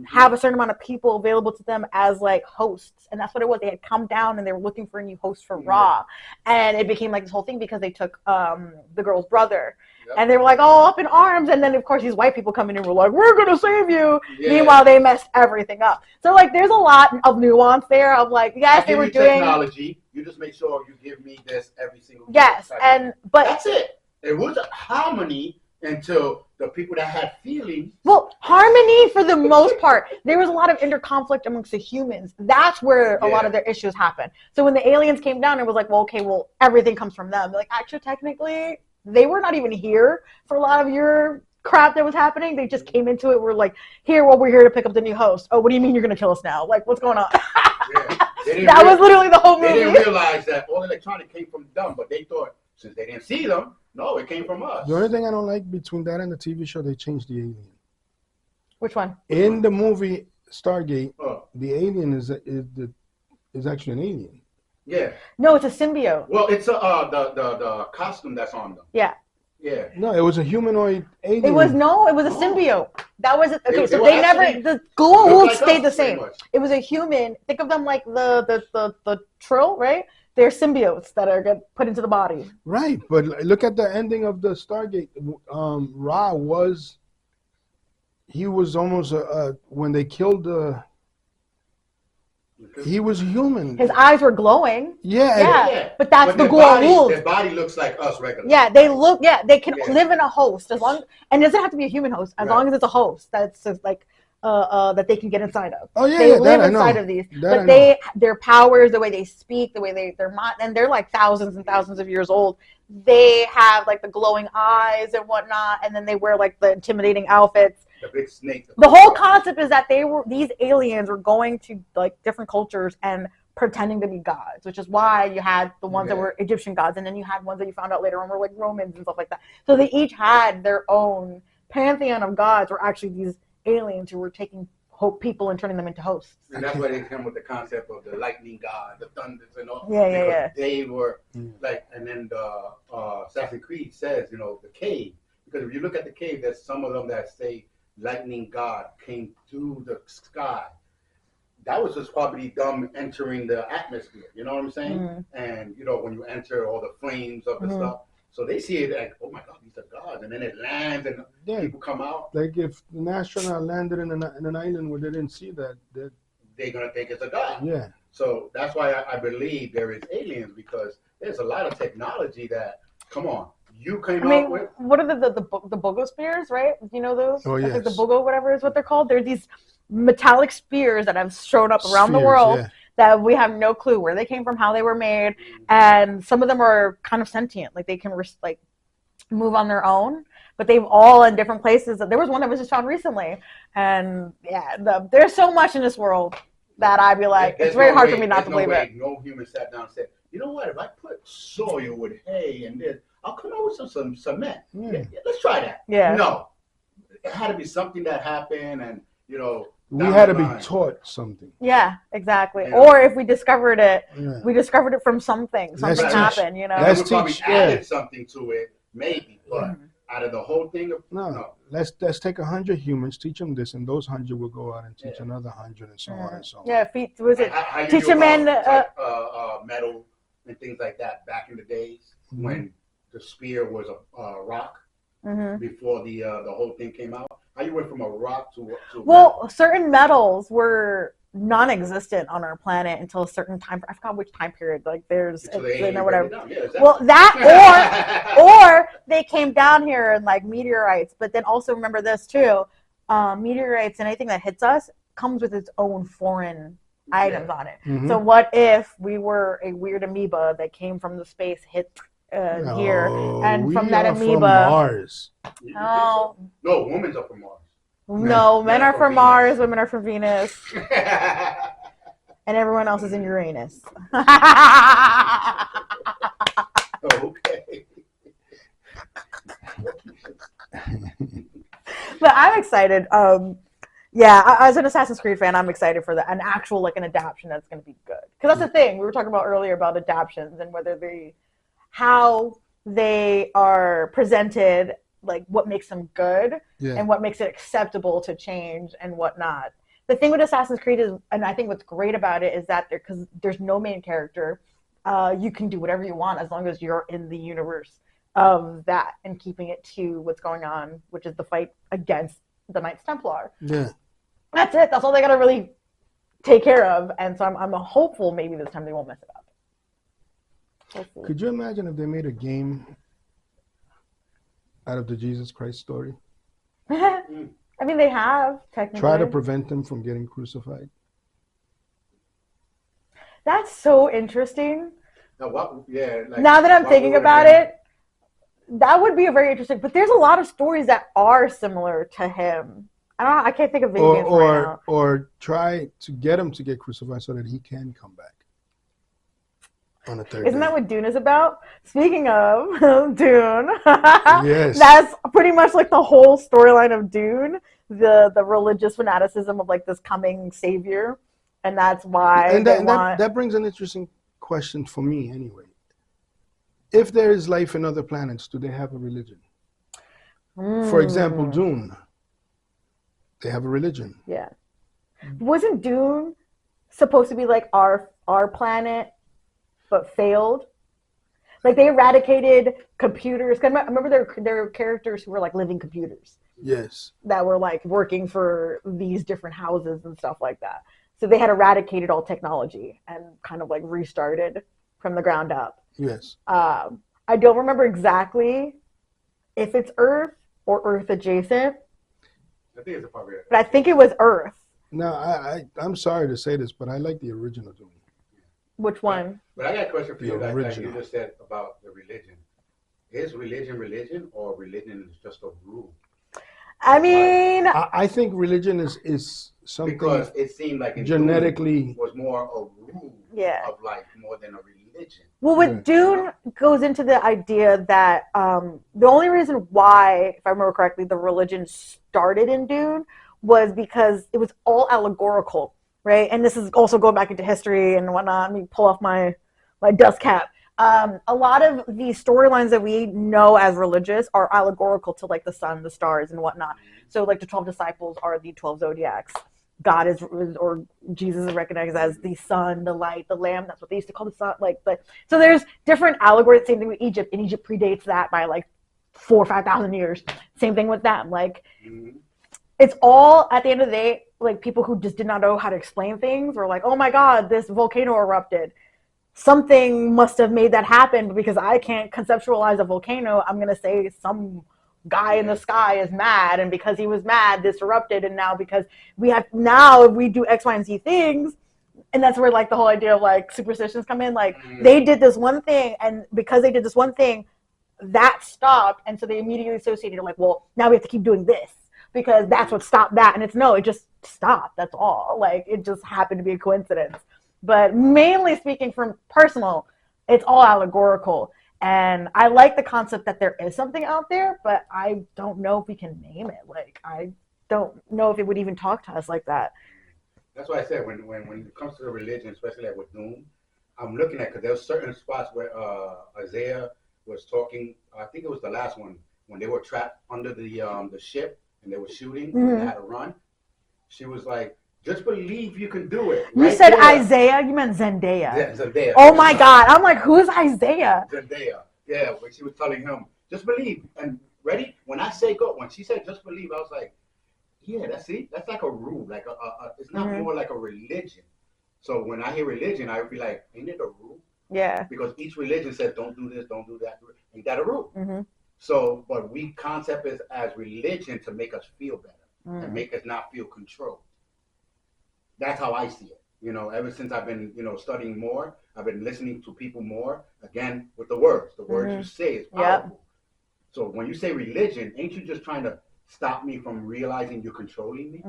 have a certain amount of people available to them as like hosts, and that's what it was. They had come down and they were looking for a new host for Raw, and it became like this whole thing because they took the girl's brother, and they were like all up in arms, and then of course these white people come in and were like, we're gonna save you. Meanwhile they messed everything up. So like there's a lot of nuance there of like, yes, they were doing technology, you just make sure you give me this every single but that's it. It was a harmony until the people that had feelings. Well, harmony for the most part. There was a lot of interconflict amongst the humans. That's where a lot of their issues happened. So when the aliens came down, it was like, well, okay, well, everything comes from them. Like, actually, technically, they were not even here for a lot of your crap that was happening. They just came into it. We're like, we're here to pick up the new host. Oh, what do you mean you're going to kill us now? Like, what's going on? That was literally the whole movie. They didn't realize that all electronic came from them, but they thought, since they didn't see them, no, it came from us. The only thing I don't like between that and the TV show, they changed the alien. Which one? In the movie Stargate, the alien is actually an alien. Yeah. No, it's a symbiote. Well, it's the costume that's on them. Yeah. Yeah. No, it was a humanoid alien. It was a symbiote. That was it. Okay, so they never the Goa'uld stayed the same. It was a human. Think of them like the Trill, right? They're symbiotes that are put into the body. Right, but look at the ending of the Stargate. Ra was almost when they killed he was human. His eyes were glowing. Yeah. But that's the Goa'uld. Their body looks like us regular. Yeah, they look. Yeah, they can live in a host as long, and it doesn't have to be a human host as long as it's a host that's just like that they can get inside of. Oh yeah, they live inside of these, but their powers, the way they speak, the way they're and they're like thousands and thousands of years old. They have like the glowing eyes and whatnot, and then they wear like the intimidating outfits. The big snake. The whole concept is that these aliens were going to like different cultures and pretending to be gods, which is why you had the ones that were Egyptian gods, and then you had ones that you found out later on were like Romans and stuff like that. So they each had their own pantheon of gods, were actually these aliens who were taking people and turning them into hosts. And that's why they come with the concept of the lightning god, the thunders and all. Yeah. They were like, and then the Assassin's Creed says, the cave. Because if you look at the cave, there's some of them that say lightning god came through the sky. That was just probably them entering the atmosphere. You know what I'm saying? And when you enter all the flames of the stuff. So they see it like, oh my God, these are gods, and then it lands, and people come out. Like if an astronaut landed in an island where they didn't see that, they're gonna think it's a god. Yeah. So that's why I believe there is aliens, because there's a lot of technology that, come on, you came out with. What are the Bogo spears, right? You know those? Oh yes. Like the Bogo, whatever is what they're called. They're these metallic spears that have shown up around the world. Yeah. That we have no clue where they came from, how they were made, and some of them are kind of sentient, like they can move on their own. But they've all in different places. There was one that was just found recently, and there's so much in this world that I'd be like, it's very hard for me not to believe it. No human sat down and said, you know what? If I put soil with hay and this, I'll come out with some cement. Yeah, let's try that. Yeah. No, it had to be something that happened, and we had to be taught something. Yeah, exactly. Yeah. Or if we discovered it, we discovered it from something. Something happened, Let's probably added something to it, maybe. But out of the whole thing, no. Let's take 100 humans, teach them this, and those 100 will go out and teach another 100, and so on and so on. Yeah, teach them metal and things like that back in the days when the spear was a rock before the whole thing came out. How you went from a rock to metal? Certain metals were non-existent on our planet until a certain time. I forgot which time period. Like there's whatever. Or they came down here in like meteorites. But then also remember this too: meteorites and anything that hits us comes with its own foreign items on it. So what if we were a weird amoeba that came from the space, hit here, and from that amoeba, from Mars. Oh, no, women are from Mars. No, men are from Mars, women are from Venus, and everyone else is in Uranus. Okay. But I'm excited. Yeah, as an Assassin's Creed fan, I'm excited for an actual an adaptation that's going to be good. Because that's the thing we were talking about earlier about adaptations and how they are presented, like what makes them good and what makes it acceptable to change and whatnot. The thing with Assassin's Creed is, and I think what's great about it is that because there's no main character, you can do whatever you want as long as you're in the universe of that and keeping it to what's going on, which is the fight against the Knights Templar. Yeah. That's it. That's all they got to really take care of. And so I'm hopeful maybe this time they won't mess it up. Hopefully. Could you imagine if they made a game out of the Jesus Christ story? I mean, they have, technically. Try to prevent them from getting crucified. That's so interesting. Now that I'm thinking about it, that would be a very interesting. But there's a lot of stories that are similar to him. I can't think of video games right now. Or try to get him to get crucified so that he can come back on a third Isn't day. that what Dune is about? Speaking of Dune, yes. That's pretty much like the whole storyline of Dune, the religious fanaticism of like this coming savior, and that's why that brings an interesting question for me anyway. If there is life in other planets, do they have a religion? For example, Dune. They have a religion. Yeah. Wasn't Dune supposed to be like our planet, but failed? Like they eradicated computers. I remember there were characters who were like living computers. Yes. That were like working for these different houses and stuff like that. So they had eradicated all technology and kind of like restarted from the ground up. Yes. I don't remember exactly if it's Earth or Earth adjacent. I think it's probably Earth. But I think it was Earth. No, I'm sorry to say this, but I like the original Dune. Which one? But I got a question for you. Like you original. just said about the religion. Is religion or religion is just a rule? I mean, I think religion is something because it seemed like genetically was more a rule of like more than a religion. Well, with Dune goes into the idea that the only reason why, if I remember correctly, the religion started in Dune was because it was all allegorical, right? And this is also going back into history and whatnot. Let me pull off my dust cap. A lot of the storylines that we know as religious are allegorical to like the sun, the stars, and whatnot. So like the 12 disciples are the 12 zodiacs. God is, or Jesus is recognized as the sun, the light, the lamb. That's what they used to call the sun. So there's different allegories. Same thing with Egypt. And Egypt predates that by like 4,000 or 5,000 years. Same thing with them. It's all at the end of the day, like people who just did not know how to explain things or like, oh my God, this volcano erupted. Something must have made that happen because I can't conceptualize a volcano. I'm going to say some guy in the sky is mad, and because he was mad, this erupted, and now because if we do X, Y, and Z things, and that's where like the whole idea of like superstitions come in. Like they did this one thing, and because they did this one thing, that stopped, and so they immediately associated like, well, now we have to keep doing this because that's what stopped that, and it just stopped. That's all. Like it just happened to be a coincidence. But mainly speaking from personal, it's all allegorical. And I like the concept that there is something out there, but I don't know if we can name it. Like, I don't know if it would even talk to us like that. That's why I said when it comes to the religion, especially like with Doom, I'm looking at, because there's certain spots where Isaiah was talking, I think it was the last one, when they were trapped under the ship and they were shooting and they had to run. She was like, just believe you can do it. You said there. Isaiah? You meant Zendaya. Yeah, Zendaya. Oh my God. I'm like, who's Isaiah? Zendaya. Yeah, when she was telling him, just believe. And ready? When I say go, when she said just believe, I was like, yeah, that's like a rule. Like it's not more like a religion. So when I hear religion, I would be like, ain't it a rule? Yeah. Because each religion says don't do this, don't do that. Ain't that a rule? Mm-hmm. So, but we concept it as religion to make us feel better and make us not feel controlled. That's how I see it. You know, ever since I've been, you know, studying more, I've been listening to people more. Again, with the words you say is powerful. Yep. So when you say religion, ain't you just trying to stop me from realizing you're controlling me?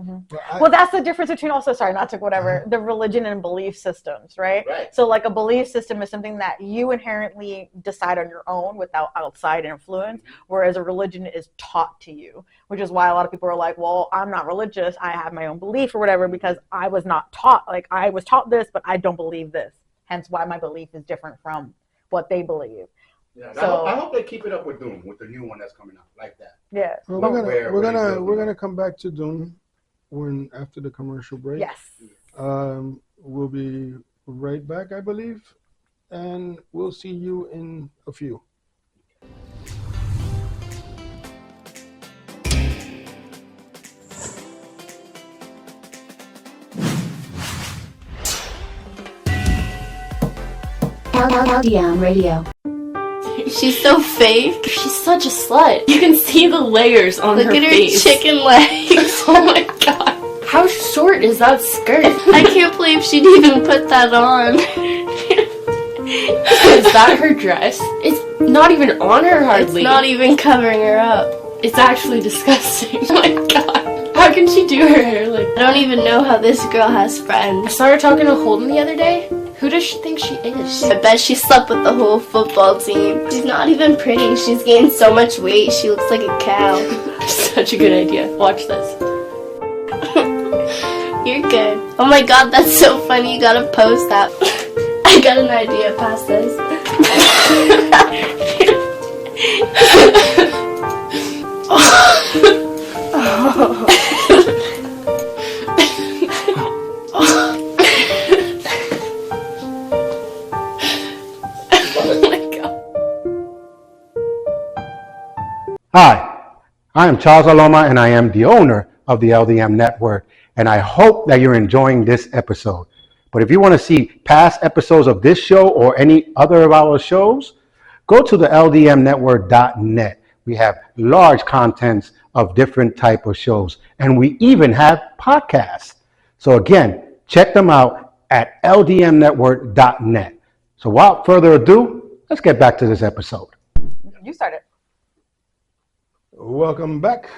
Well, that's the difference between also, sorry, not to whatever, the religion and belief systems, right? So like a belief system is something that you inherently decide on your own without outside influence, whereas a religion is taught to you, which is why a lot of people are like, well, I'm not religious, I have my own belief or whatever, because I was not taught, like I was taught this, but I don't believe this. Hence why my belief is different from what they believe. Yeah, so I hope they keep it up with Dune, with the new one that's coming out, like that. Yeah. Well, we're gonna come back to Dune when after the commercial break. Yes. We'll be right back, I believe, and we'll see you in a few. LDM Radio. She's so fake. She's such a slut. You can see the layers on her face. Look at her chicken legs. Oh my god. How short is that skirt? I can't believe she'd even put that on. Is that her dress? It's not even on her hardly. It's not even covering her up. It's actually disgusting. Oh my god. How can she do her hair like that? I don't even know how this girl has friends. I saw her talking to Holden the other day. Who does she think she is? I bet she slept with the whole football team. She's not even pretty. She's gained so much weight. She looks like a cow. Such a good idea. Watch this. You're good. Oh my god, that's so funny. You gotta post that. I got an idea. Pass this. Hi, I am Charles Laloma, and I am the owner of the LDM Network, and I hope that you're enjoying this episode. But if you want to see past episodes of this show or any other of our shows, go to the ldmnetwork.net. We have large contents of different type of shows, and we even have podcasts. So again, check them out at ldmnetwork.net. So without further ado, let's get back to this episode. You started. Welcome back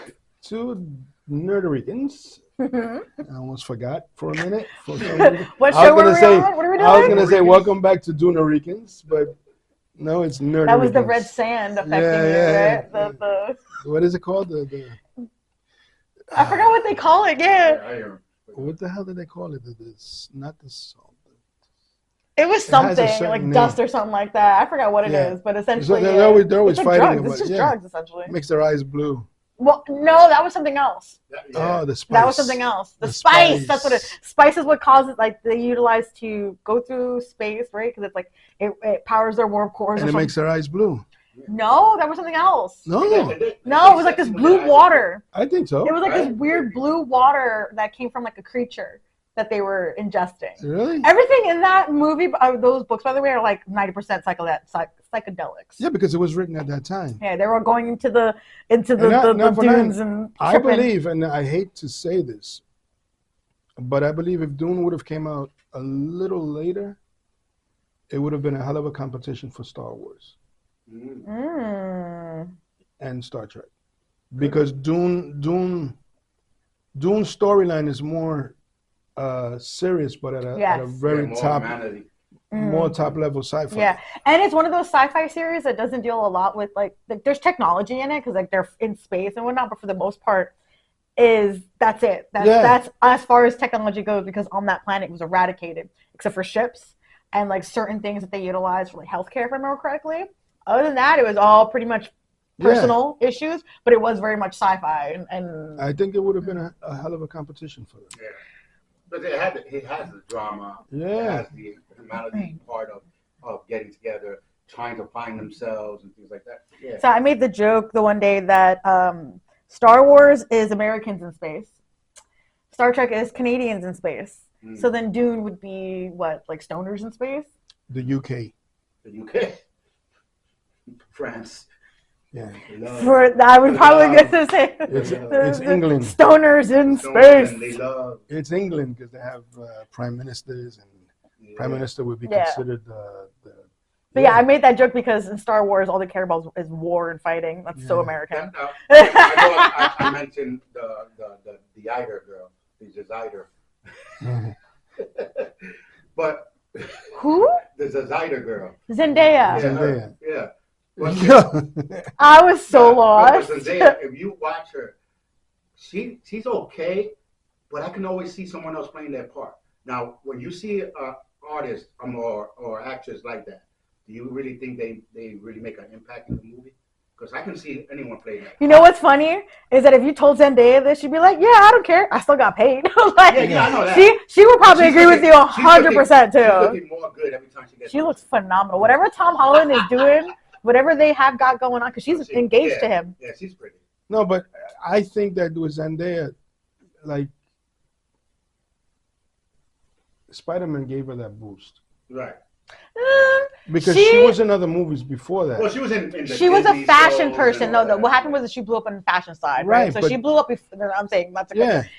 to Nerdoricans. I almost forgot for a minute. What show were we on? What are we doing? I was going to say welcome back to Nerdoricans, but no, it's Nerdoricans. That was the red sand affecting you, right? The what is it called? I forgot what they call it. Yeah. What the hell did they call it? Not the salt. It was something like name. Dust or something like that. I forgot what it is, but essentially they're always fighting about it. It's just drugs, essentially. Makes their eyes blue. Well, no, that was something else. Oh, the spice. That was something else. The spice. That's what it is. Spice is what causes, like, they utilize to go through space, right? Because it's like, it powers their warp cores. And it makes their eyes blue. No, that was something else. No, it was like this blue water. I think so. It was like this weird blue water that came from like a creature that they were ingesting. Really? Everything in that movie, those books, by the way, are like 90% psychedelics. Yeah, because it was written at that time. Yeah, they were going into the dunes and I believe, and I hate to say this, but I believe if Dune would have came out a little later, it would have been a hell of a competition for Star Wars and Star Trek, because Dune's storyline is more serious, but at a very more top level sci-fi. Yeah, and it's one of those sci-fi series that doesn't deal a lot with like there's technology in it because like they're in space and whatnot, but for the most part, that's it. That's as far as technology goes, because on that planet it was eradicated except for ships and like certain things that they utilize for like healthcare, if I remember correctly. Other than that, it was all pretty much personal issues, but it was very much sci-fi. And I think it would have been a hell of a competition for them. Yeah. But it has the drama. Yeah. It has the humanity part of getting together, trying to find themselves and things like that. Yeah. So I made the joke the one day that Star Wars is Americans in space. Star Trek is Canadians in space. So then Dune would be what, like stoners in space? The UK. The UK. France. Yeah. I would probably get to say it's England. Stoners in space. It's England because they have prime ministers, and prime minister would be considered the. But yeah, I made that joke because in Star Wars, all they care about is war and fighting. That's so American. I mentioned the Eider girl, the Zayder. But who? The Zayder girl. Zendaya. Yeah. I was so lost. Zendaya, if you watch her, she's okay, but I can always see someone else playing that part. Now, when you see an artist or actress like that, do you really think they really make an impact in the movie? Because I can see anyone play that. You know what's funny is that if you told Zendaya this, she'd be like, "Yeah, I don't care. I still got paid." Like, I know that. She would probably agree with you 100% too. She's looking more good every time she gets. She looks phenomenal. Whatever Tom Holland is doing, whatever they have got going on, because she's engaged to him. Yeah, she's pretty. No, but I think that with Zendaya, like Spider-Man gave her that boost. Right. Because she was in other movies before that. Well, she was in the She was a fashion person. No, that. what happened was that she blew up on the fashion side, right? So she blew up before, I'm saying, that's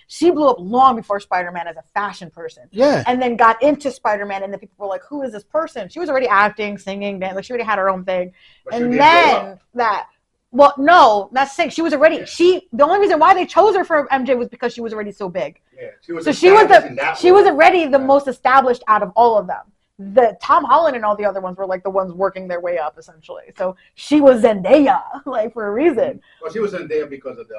she blew up long before Spider-Man as a fashion person. Yeah. And then got into Spider-Man, and then people were like, who is this person? She was already acting, singing, dancing, like she already had her own thing. But and then well, no, that's sick. She was already, the only reason why they chose her for MJ was because she was already so big. Yeah, she was already the most established out of all of them. The Tom Holland and all the other ones were like the ones working their way up essentially. So she was Zendaya, like for a reason. Well, she was Zendaya because of the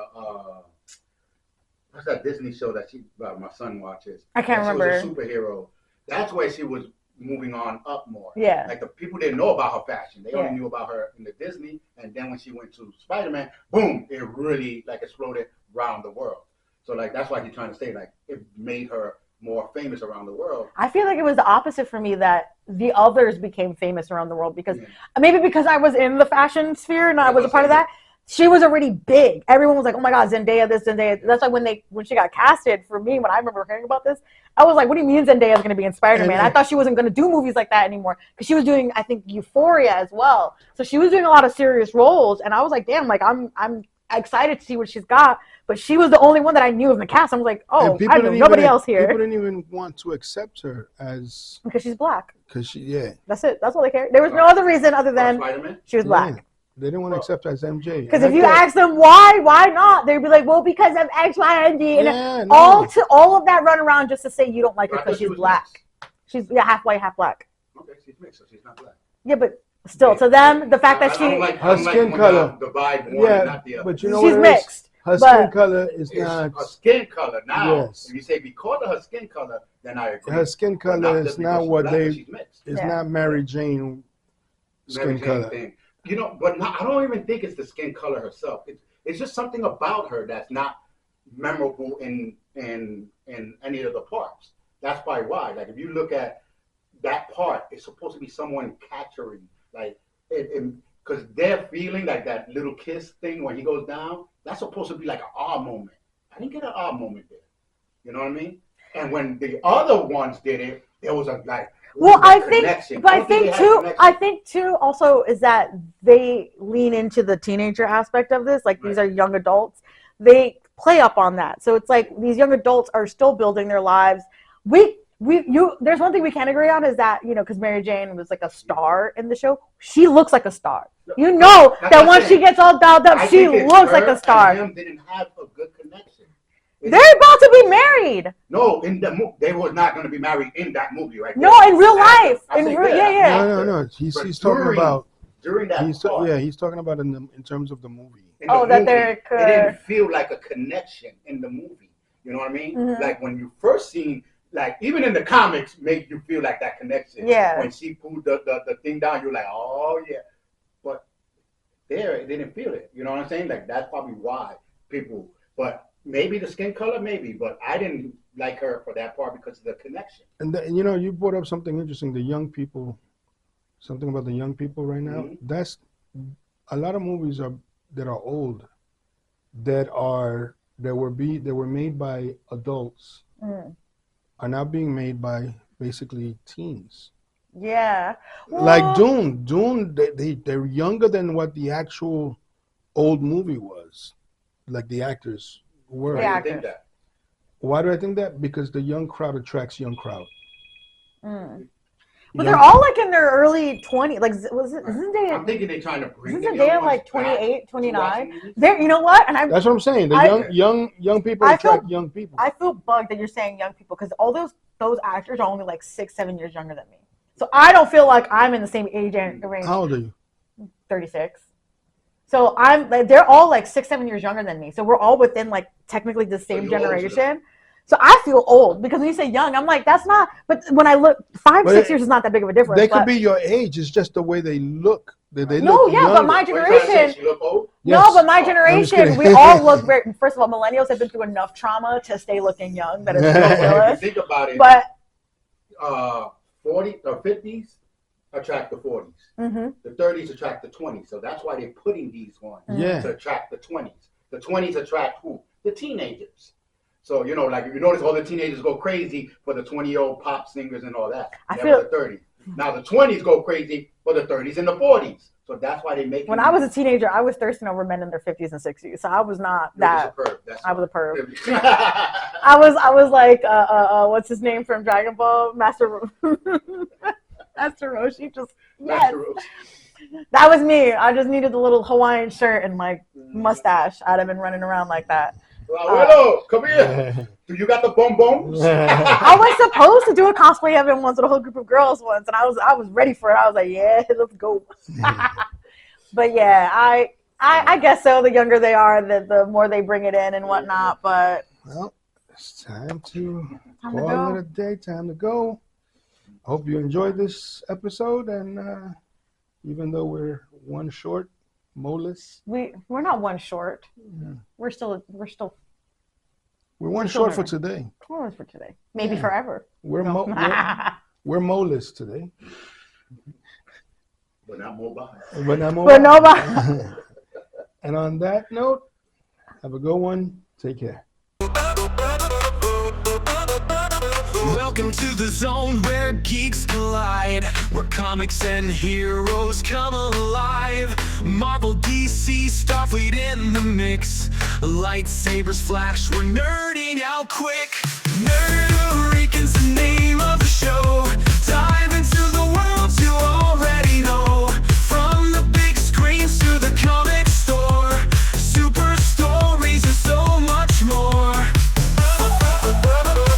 what's that Disney show that my son watches? I can't remember. She was a superhero. That's why she was moving on up more. Yeah. Like the people didn't know about her fashion. They only knew about her in the Disney, and then when she went to Spider-Man, boom, it really like exploded around the world. So like that's why he's trying to say like it made her more famous around the world. I feel like it was the opposite for me, that the others became famous around the world because maybe because I was in the fashion sphere and I was a part of that. She was already big. Everyone was like, "Oh my God, Zendaya, this Zendaya." That's why when she got casted for me, when I remember hearing about this, I was like, "What do you mean Zendaya is going to be in Spider-Man?" I thought she wasn't going to do movies like that anymore because she was doing, I think, Euphoria as well. So she was doing a lot of serious roles, and I was like, "Damn!" Like I'm excited to see what she's got. But she was the only one that I knew in the cast. I was like, "Oh, I know nobody else here." People didn't even want to accept her as because she's black. Because that's it. That's all they cared. There was no other reason other than she was black. They didn't want to accept her as MJ. Because if you ask them why not, they'd be like, well, because of X, Y, and Z. And all of that run around just to say you don't like her because she's black. Mixed. She's half white, half black. Okay, she's mixed, so she's not black. Yeah, but still, to them, the fact that her skin color. But you know she's mixed. Her skin color is not. Her skin color now. Yes. If you say because of her skin color, then I agree. Her skin color is not what they. It's not Mary Jane skin color. You know, but I don't even think it's the skin color herself. It's just something about her that's not memorable in any of the parts. That's probably why. Like if you look at that part, it's supposed to be someone capturing, like because they're feeling like that little kiss thing when he goes down. That's supposed to be like an awe moment. I didn't get an awe moment there. You know what I mean? And when the other ones did it, there was a like. Well, I think too also is that they lean into the teenager aspect of this. Like these are young adults. They play up on that. So it's like these young adults are still building their lives. There's one thing we can agree on is that, because Mary Jane was like a star in the show. She looks like a star. You know that once she gets all dolled up, she looks like a star. And didn't have a good connection. They're about to be married. No, in the movie, they were not going to be married in that movie, right? No, in real life. No. He's talking about during that. He's talking about in terms of the movie. It didn't feel like a connection in the movie. You know what I mean? Mm-hmm. Like when you first seen, like even in the comics, make you feel like that connection. Yeah. When she pulled the thing down, you're like, oh yeah. But there, it didn't feel it. You know what I'm saying? Like that's probably why people. But maybe the skin color, maybe. But I didn't like her for that part because of the connection. And you brought up something interesting. The young people, something about the young people right now. Mm-hmm. That's a lot of movies that are old, that were made by adults, are now being made by basically teens. Yeah. Like Dune, they're younger than what the actual old movie was, like the actors were. Yeah. Why do you think that? Why do I think that? Because the young crowd attracts young crowd. But they're all like in their early 20s. Like, isn't they? I'm thinking they're trying to bring. Isn't they like 28, 29? There, you know what? And that's what I'm saying. The young people attract young people. I feel bugged that you're saying young people because all those actors are only like 6-7 years younger than me. So I don't feel like I'm in the same age range. How old are you? 36. So they're all like 6-7 years younger than me. So we're all within like technically the same generation. So I feel old because when you say young, I'm like, that's not. But when I look, 5-6 years is not that big of a difference. They could be your age. It's just the way they look. They no, look yeah, younger. but my generation. You look old? No, but my generation, we all look very. First of all, millennials have been through enough trauma to stay looking young. That is ridiculous. Think about it. But 40 or 50s attract the 40s. Mm-hmm. The 30s attract the 20s. So that's why they're putting these ones to attract the 20s. The 20s attract who? The teenagers. So, you know, like if you notice all the teenagers go crazy for the 20-year-old pop singers and all that. I feel the 30s. Now the 20s go crazy for the 30s and the 40s. So that's why they make. When I was a teenager, I was thirsting over men in their 50s and 60s. So I was not that. I was a perv. I was like, what's his name from Dragon Ball? Master Roshi. That was me. I just needed the little Hawaiian shirt and like mustache. I'd have been running around like that. Willow, come here. Do you got the bones? I was supposed to do a cosplay event once with a whole group of girls once, and I was ready for it. I was like, yeah, let's go. But yeah, I guess so. The younger they are, the more they bring it in and whatnot. But well, it's time to call it a day. Time to go. Hope you enjoyed this episode, and even though we're one short. Molus. We're not one short. Yeah. We're one short for today. Close for today. Maybe forever. We're molus today. We're not mobile. And on that note, have a good one. Take care. Welcome to the zone where geeks collide, where comics and heroes come alive. Marvel, DC, Starfleet in the mix. Lightsabers flash, we're nerding out quick. Rican's the name of the show.